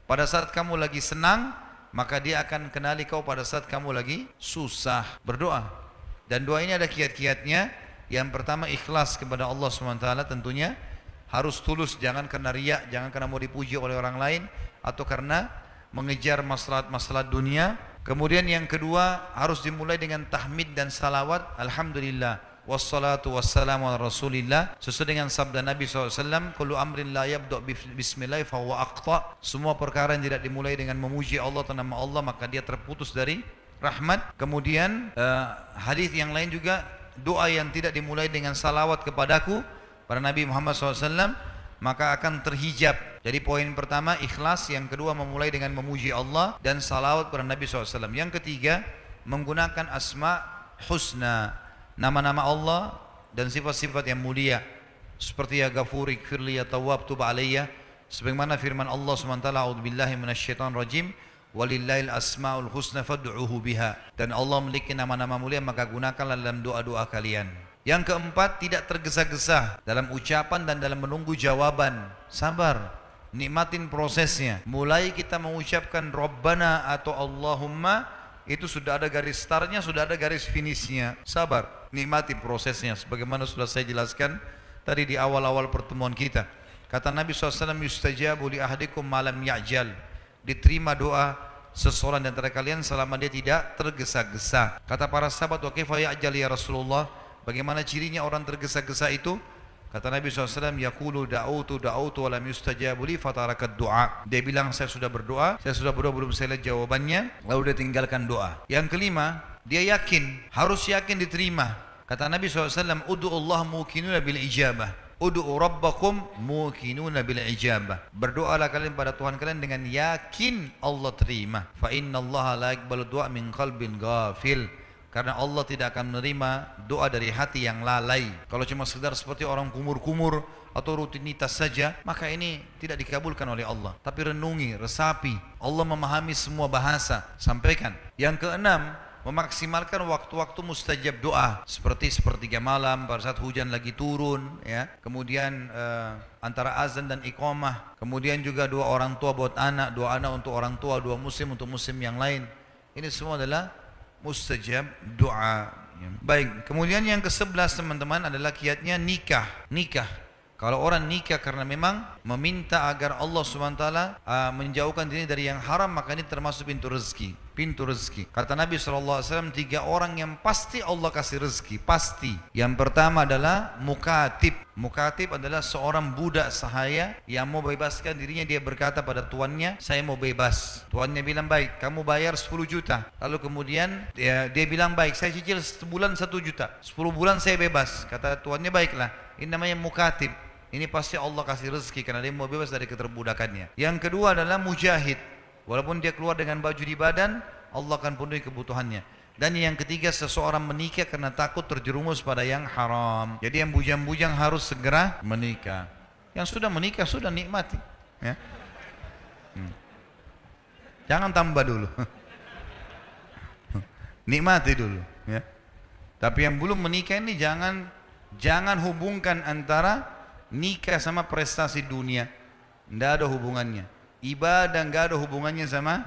[SPEAKER 1] Pada saat kamu lagi senang, maka dia akan kenali kau pada saat kamu lagi susah. Berdoa. Dan doa ini ada kiat-kiatnya. Yang pertama, ikhlas kepada Allah SWT tentunya. Harus tulus, jangan karena riya, jangan karena mau dipuji oleh orang lain, atau karena mengejar masalah dunia. Kemudian yang kedua, harus dimulai dengan tahmid dan salawat. Alhamdulillah wassalatu wassalamu ala rasulillah, sesuai dengan sabda Nabi SAW, kullu amrin la yabda' bismillah fahuwa aqta. Semua perkara yang tidak dimulai dengan memuji Allah atau nama Allah, maka dia terputus dari rahmat. Kemudian hadis yang lain juga, doa yang tidak dimulai dengan salawat kepadaku pada Nabi Muhammad SAW, maka akan terhijab. Jadi poin pertama ikhlas, yang kedua memulai dengan memuji Allah dan salawat kepada Nabi SAW. Yang ketiga, menggunakan asma husna, nama-nama Allah dan sifat-sifat yang mulia, seperti ya Ghafur, ighfirli, ya Tawwab, tub alayya, sebagaimana firman Allah SWT, a'udzubillahi minasyaitonir rajim, walillahil asmaul husna fad'uhu biha. Dan Allah memiliki nama-nama mulia, maka gunakanlah dalam doa-doa kalian. Yang keempat, tidak tergesa-gesa dalam ucapan dan dalam menunggu jawaban. Sabar, nikmatin prosesnya. Mulai kita mengucapkan Rabbana atau Allahumma, itu sudah ada garis startnya, sudah ada garis finishnya. Sabar, nikmati prosesnya. Sebagaimana sudah saya jelaskan tadi di awal-awal pertemuan kita. Kata Nabi SAW, yustajabu li ahadikum malam ya'jal. Diterima doa seseorang di antara kalian selama dia tidak tergesa-gesa. Kata para sahabat, wa kaifa ya'jal ya Rasulullah? Bagaimana cirinya orang tergesa-gesa itu? Kata Nabi SAW, yaqulu da'utu walam yustajabu li fatarakat du'a. Dia bilang, saya sudah berdoa belum saya lihat jawabannya, lalu dia tinggalkan doa. Yang kelima, dia yakin, harus yakin diterima. Kata Nabi SAW, udu'ullah muqinuna bil ijabah, udu'u rabbakum muqinuna bil ijabah. Berdoalah kalian pada Tuhan kalian dengan yakin Allah terima. Fa inna Allah la yaqbalu du'a min qalbin ghafil. Karena Allah tidak akan menerima doa dari hati yang lalai. Kalau cuma sekedar seperti orang kumur-kumur atau rutinitas saja, maka ini tidak dikabulkan oleh Allah. Tapi renungi, resapi. Allah memahami semua bahasa. Sampaikan. Yang keenam, memaksimalkan waktu-waktu mustajab doa, seperti sepertiga malam pada saat hujan lagi turun, ya. Kemudian antara azan dan iqamah. Kemudian juga doa orang tua buat anak, doa anak untuk orang tua, doa muslim untuk muslim yang lain. Ini semua adalah mustajab doa. Baik, kemudian yang ke-11 teman-teman adalah kiatnya nikah. Nikah. Kalau orang nikah karena memang meminta agar Allah SWT menjauhkan diri dari yang haram, maka ini termasuk pintu rezeki. Pintu rezeki. Kata Nabi SAW, 3 orang yang pasti Allah kasih rezeki. Pasti. Yang pertama adalah mukatib. Mukatib adalah seorang budak sahaya yang mau bebaskan dirinya. Dia berkata pada tuannya, saya mau bebas. Tuannya bilang, baik, kamu bayar 10 juta. Lalu kemudian dia bilang, baik, saya cicil sebulan 1 juta. 10 bulan saya bebas. Kata tuannya, baiklah. Ini namanya mukatib. Ini pasti Allah kasih rezeki karena dia mau bebas dari keterbudakannya. Yang kedua adalah mujahid. Walaupun dia keluar dengan baju di badan, Allah akan penuhi kebutuhannya. Dan yang ketiga, seseorang menikah karena takut terjerumus pada yang haram. Jadi yang bujang-bujang harus segera menikah. Yang sudah menikah sudah nikmati. Ya. Jangan tambah dulu. Nikmati dulu. Ya. Tapi yang belum menikah ini jangan hubungkan antara nikah sama prestasi dunia. Tidak ada hubungannya. Ibadah tidak ada hubungannya sama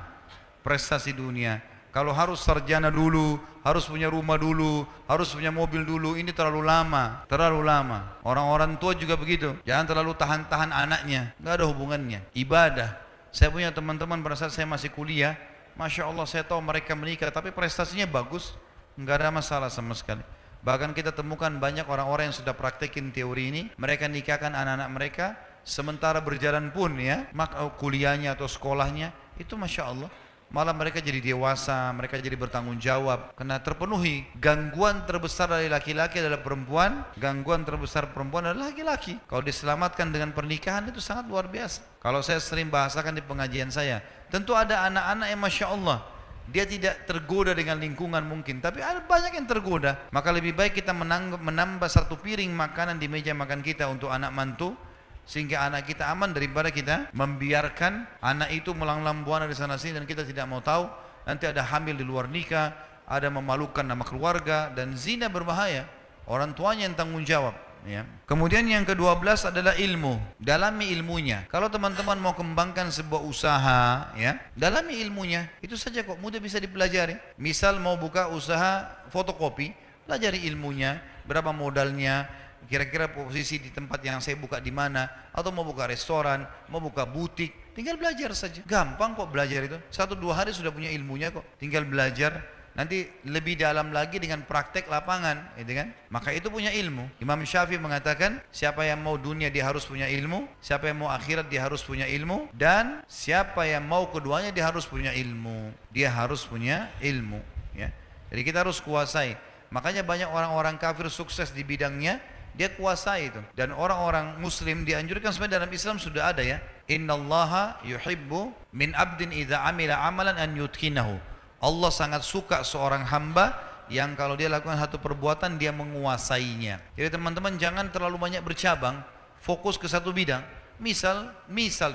[SPEAKER 1] prestasi dunia. Kalau harus sarjana dulu, harus punya rumah dulu, harus punya mobil dulu, ini terlalu lama. Terlalu lama. Orang-orang tua juga begitu. Jangan terlalu tahan-tahan anaknya. Tidak ada hubungannya. Ibadah. Saya punya teman-teman pada saat saya masih kuliah, Masya Allah saya tahu mereka menikah, tapi prestasinya bagus. Tidak ada masalah sama sekali. Bahkan kita temukan banyak orang-orang yang sudah praktekin teori ini, mereka nikahkan anak-anak mereka, sementara berjalan pun ya, kuliahnya atau sekolahnya, itu Masya Allah, malah mereka jadi dewasa, mereka jadi bertanggung jawab, karena terpenuhi. Gangguan terbesar dari laki-laki adalah perempuan, gangguan terbesar perempuan adalah laki-laki. Kalau diselamatkan dengan pernikahan itu sangat luar biasa. Kalau saya sering bahasakan di pengajian saya, tentu ada anak-anak yang Masya Allah, dia tidak tergoda dengan lingkungan mungkin, tapi ada banyak yang tergoda. Maka lebih baik kita menambah 1 piring makanan di meja makan kita untuk anak mantu, sehingga anak kita aman, daripada kita membiarkan anak itu melanglang buana di sana sini dan kita tidak mau tahu. Nanti ada hamil di luar nikah, ada memalukan nama keluarga, dan zina berbahaya. Orang tuanya yang tanggung jawab. Ya. Kemudian yang ke-12 adalah ilmu. Dalami ilmunya. Kalau teman-teman mau kembangkan sebuah usaha, ya, dalami ilmunya. Itu saja kok, mudah bisa dipelajari. Misal mau buka usaha fotokopi, pelajari ilmunya, berapa modalnya, kira-kira posisi di tempat yang saya buka di mana, atau mau buka restoran, mau buka butik, tinggal belajar saja. Gampang kok belajar itu. 1-2 hari sudah punya ilmunya kok. Tinggal belajar. Nanti lebih dalam lagi dengan praktek lapangan, gitu kan? Maka itu punya ilmu. Imam Syafi'i mengatakan, siapa yang mau dunia dia harus punya ilmu, siapa yang mau akhirat dia harus punya ilmu, dan siapa yang mau keduanya dia harus punya ilmu. Dia harus punya ilmu, ya. Jadi kita harus kuasai. Makanya banyak orang-orang kafir sukses di bidangnya, dia kuasai itu. Dan orang-orang muslim dianjurkan, sebenarnya dalam Islam sudah ada ya. Innallaha yuhibbu min abdin idza amila amalan an yutqinahu. Allah sangat suka seorang hamba yang kalau dia lakukan satu perbuatan dia menguasainya. Jadi teman-teman jangan terlalu banyak bercabang, fokus ke satu bidang. Misal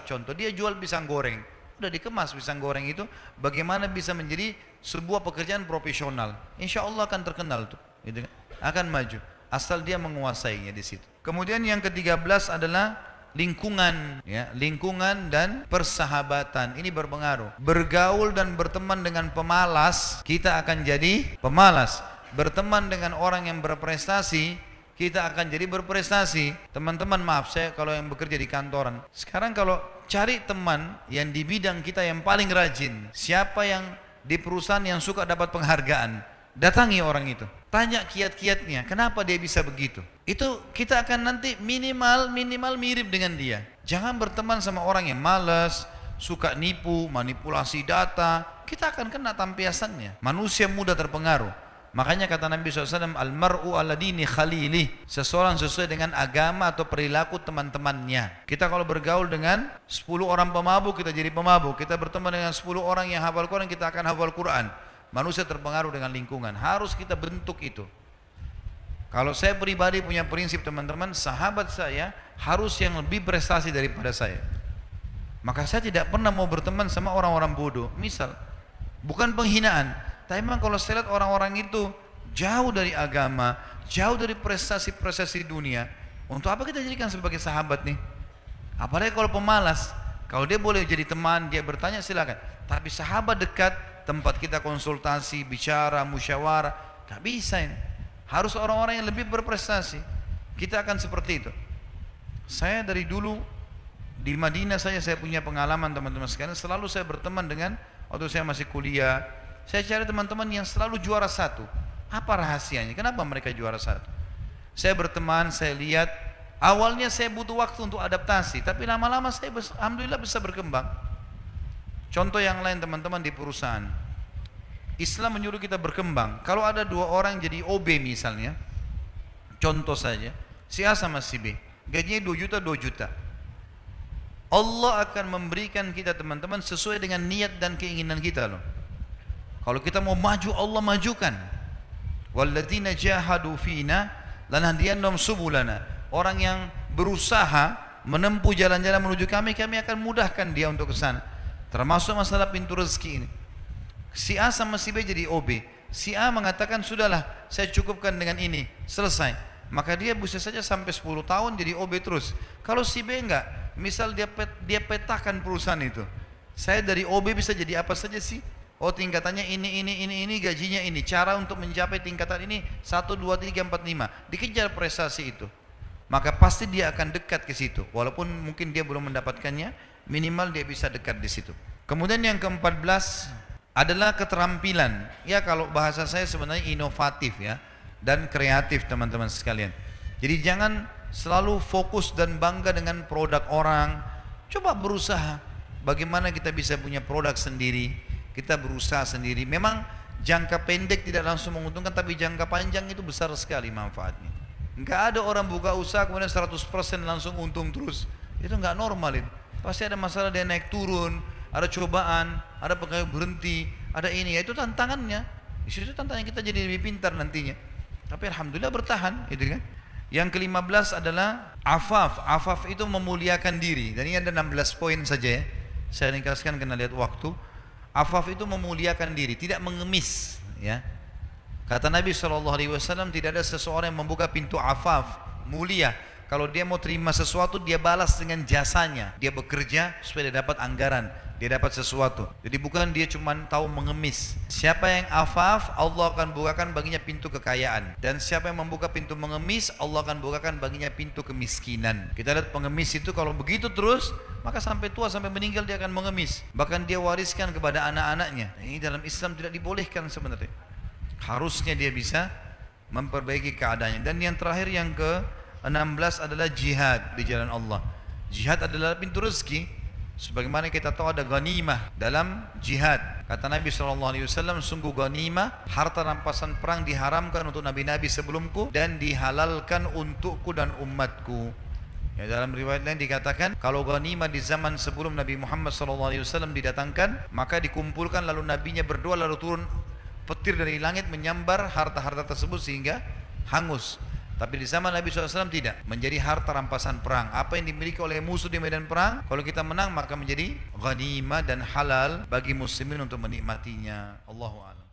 [SPEAKER 1] contoh, dia jual pisang goreng, udah dikemas pisang goreng itu, bagaimana bisa menjadi sebuah pekerjaan profesional. Insya Allah akan terkenal tuh, gitu kan? Akan maju, asal dia menguasainya di situ. Kemudian yang ke-13 adalah lingkungan, ya, lingkungan dan persahabatan. Ini berpengaruh. Bergaul dan berteman dengan pemalas, kita akan jadi pemalas. Berteman dengan orang yang berprestasi, kita akan jadi berprestasi. Teman-teman maaf, saya kalau yang bekerja di kantoran, sekarang kalau cari teman yang di bidang kita yang paling rajin, siapa yang di perusahaan yang suka dapat penghargaan, datangi orang itu, tanya kiat-kiatnya, kenapa dia bisa begitu. Itu kita akan nanti minimal mirip dengan dia. Jangan berteman sama orang yang malas, suka nipu, manipulasi data. Kita akan kena tampiasannya. Manusia mudah terpengaruh. Makanya kata Nabi SAW, Al-mar'u ala dini khalilih. Seseorang sesuai dengan agama atau perilaku teman-temannya. Kita kalau bergaul dengan 10 orang pemabuk, kita jadi pemabuk. Kita berteman dengan 10 orang yang hafal Quran, kita akan hafal Quran. Manusia terpengaruh dengan lingkungan. Harus kita bentuk itu. Kalau saya pribadi punya prinsip teman-teman, sahabat saya harus yang lebih prestasi daripada saya. Maka saya tidak pernah mau berteman sama orang-orang bodoh. Misal, bukan penghinaan, tapi memang kalau saya lihat orang-orang itu jauh dari agama, jauh dari prestasi-prestasi dunia, untuk apa kita jadikan sebagai sahabat nih? Apalagi kalau pemalas, kalau dia boleh jadi teman, dia bertanya silakan. Tapi sahabat dekat, tempat kita konsultasi, bicara, musyawarah. Gak bisa ini. Harus orang-orang yang lebih berprestasi. Kita akan seperti itu. Saya dari dulu di Madinah saya punya pengalaman teman-teman sekalian. Selalu saya berteman dengan, waktu saya masih kuliah, saya cari teman-teman yang selalu juara satu. Apa rahasianya? Kenapa mereka juara satu? Saya berteman, saya lihat. Awalnya saya butuh waktu untuk adaptasi, tapi lama-lama saya alhamdulillah bisa berkembang. Contoh yang lain teman-teman di perusahaan. Islam menyuruh kita berkembang. Kalau ada dua orang jadi OB misalnya, contoh saja, si A sama si B, gajinya 2 juta, 2 juta. Allah akan memberikan kita teman-teman sesuai dengan niat dan keinginan kita loh. Kalau kita mau maju, Allah majukan. Walladzina jahadu fina lanahdiyannahum subulana. Orang yang berusaha menempuh jalan-jalan menuju kami akan mudahkan dia untuk ke sana. Termasuk masalah pintu rezeki ini. Si A sama si B jadi OB. Si A mengatakan sudahlah, saya cukupkan dengan ini, selesai. Maka dia bisa saja sampai 10 tahun jadi OB terus. Kalau si B enggak, misal dia petakan perusahaan itu. Saya dari OB bisa jadi apa saja sih? Oh tingkatannya ini, gajinya ini. Cara untuk mencapai tingkatan ini 1, 2, 3, 4, 5. Dikejar prestasi itu. Maka pasti dia akan dekat ke situ. Walaupun mungkin dia belum mendapatkannya, minimal dia bisa dekat di situ. Kemudian yang ke-14 adalah keterampilan. Ya kalau bahasa saya sebenarnya inovatif ya. Dan kreatif teman-teman sekalian. Jadi jangan selalu fokus dan bangga dengan produk orang. Coba berusaha bagaimana kita bisa punya produk sendiri. Kita berusaha sendiri. Memang jangka pendek tidak langsung menguntungkan, tapi jangka panjang itu besar sekali manfaatnya. Enggak ada orang buka usaha kemudian 100% langsung untung terus. Itu enggak normal itu. Pasti ada masalah, dia naik turun, ada cobaan, ada pegawai berhenti, ada ini. Ya itu tantangannya. Di situ tantangan kita jadi lebih pintar nantinya. Tapi alhamdulillah bertahan, gitu kan. Yang ke-15 adalah afaf. Afaf itu memuliakan diri. Dan ini ada 16 poin saja ya. Saya ringkaskan karena lihat waktu. Afaf itu memuliakan diri, tidak mengemis, ya. Kata Nabi SAW, tidak ada seseorang yang membuka pintu afaf, mulia. Kalau dia mau terima sesuatu, dia balas dengan jasanya. Dia bekerja supaya dia dapat anggaran, dia dapat sesuatu. Jadi bukan dia cuma tahu mengemis. Siapa yang afaf, Allah akan bukakan baginya pintu kekayaan. Dan siapa yang membuka pintu mengemis, Allah akan bukakan baginya pintu kemiskinan. Kita lihat pengemis itu kalau begitu terus, maka sampai tua, sampai meninggal dia akan mengemis. Bahkan dia wariskan kepada anak-anaknya. Ini dalam Islam tidak dibolehkan sebenarnya. Harusnya dia bisa memperbaiki keadaannya. Dan yang terakhir yang ke-16 adalah jihad di jalan Allah. Jihad adalah pintu rezeki. Sebagaimana kita tahu ada ghanimah dalam jihad. Kata Nabi SAW, sungguh ghanimah, harta rampasan perang diharamkan untuk nabi-nabi sebelumku dan dihalalkan untukku dan umatku. Ya, dalam riwayat lain dikatakan, kalau ghanimah di zaman sebelum Nabi Muhammad SAW didatangkan, maka dikumpulkan lalu nabinya berdoa lalu turun petir dari langit menyambar harta-harta tersebut sehingga hangus. Tapi di zaman Nabi SAW tidak, menjadi harta rampasan perang. Apa yang dimiliki oleh musuh di medan perang, kalau kita menang maka menjadi ghanimah dan halal bagi muslimin untuk menikmatinya. Allahu a'lam.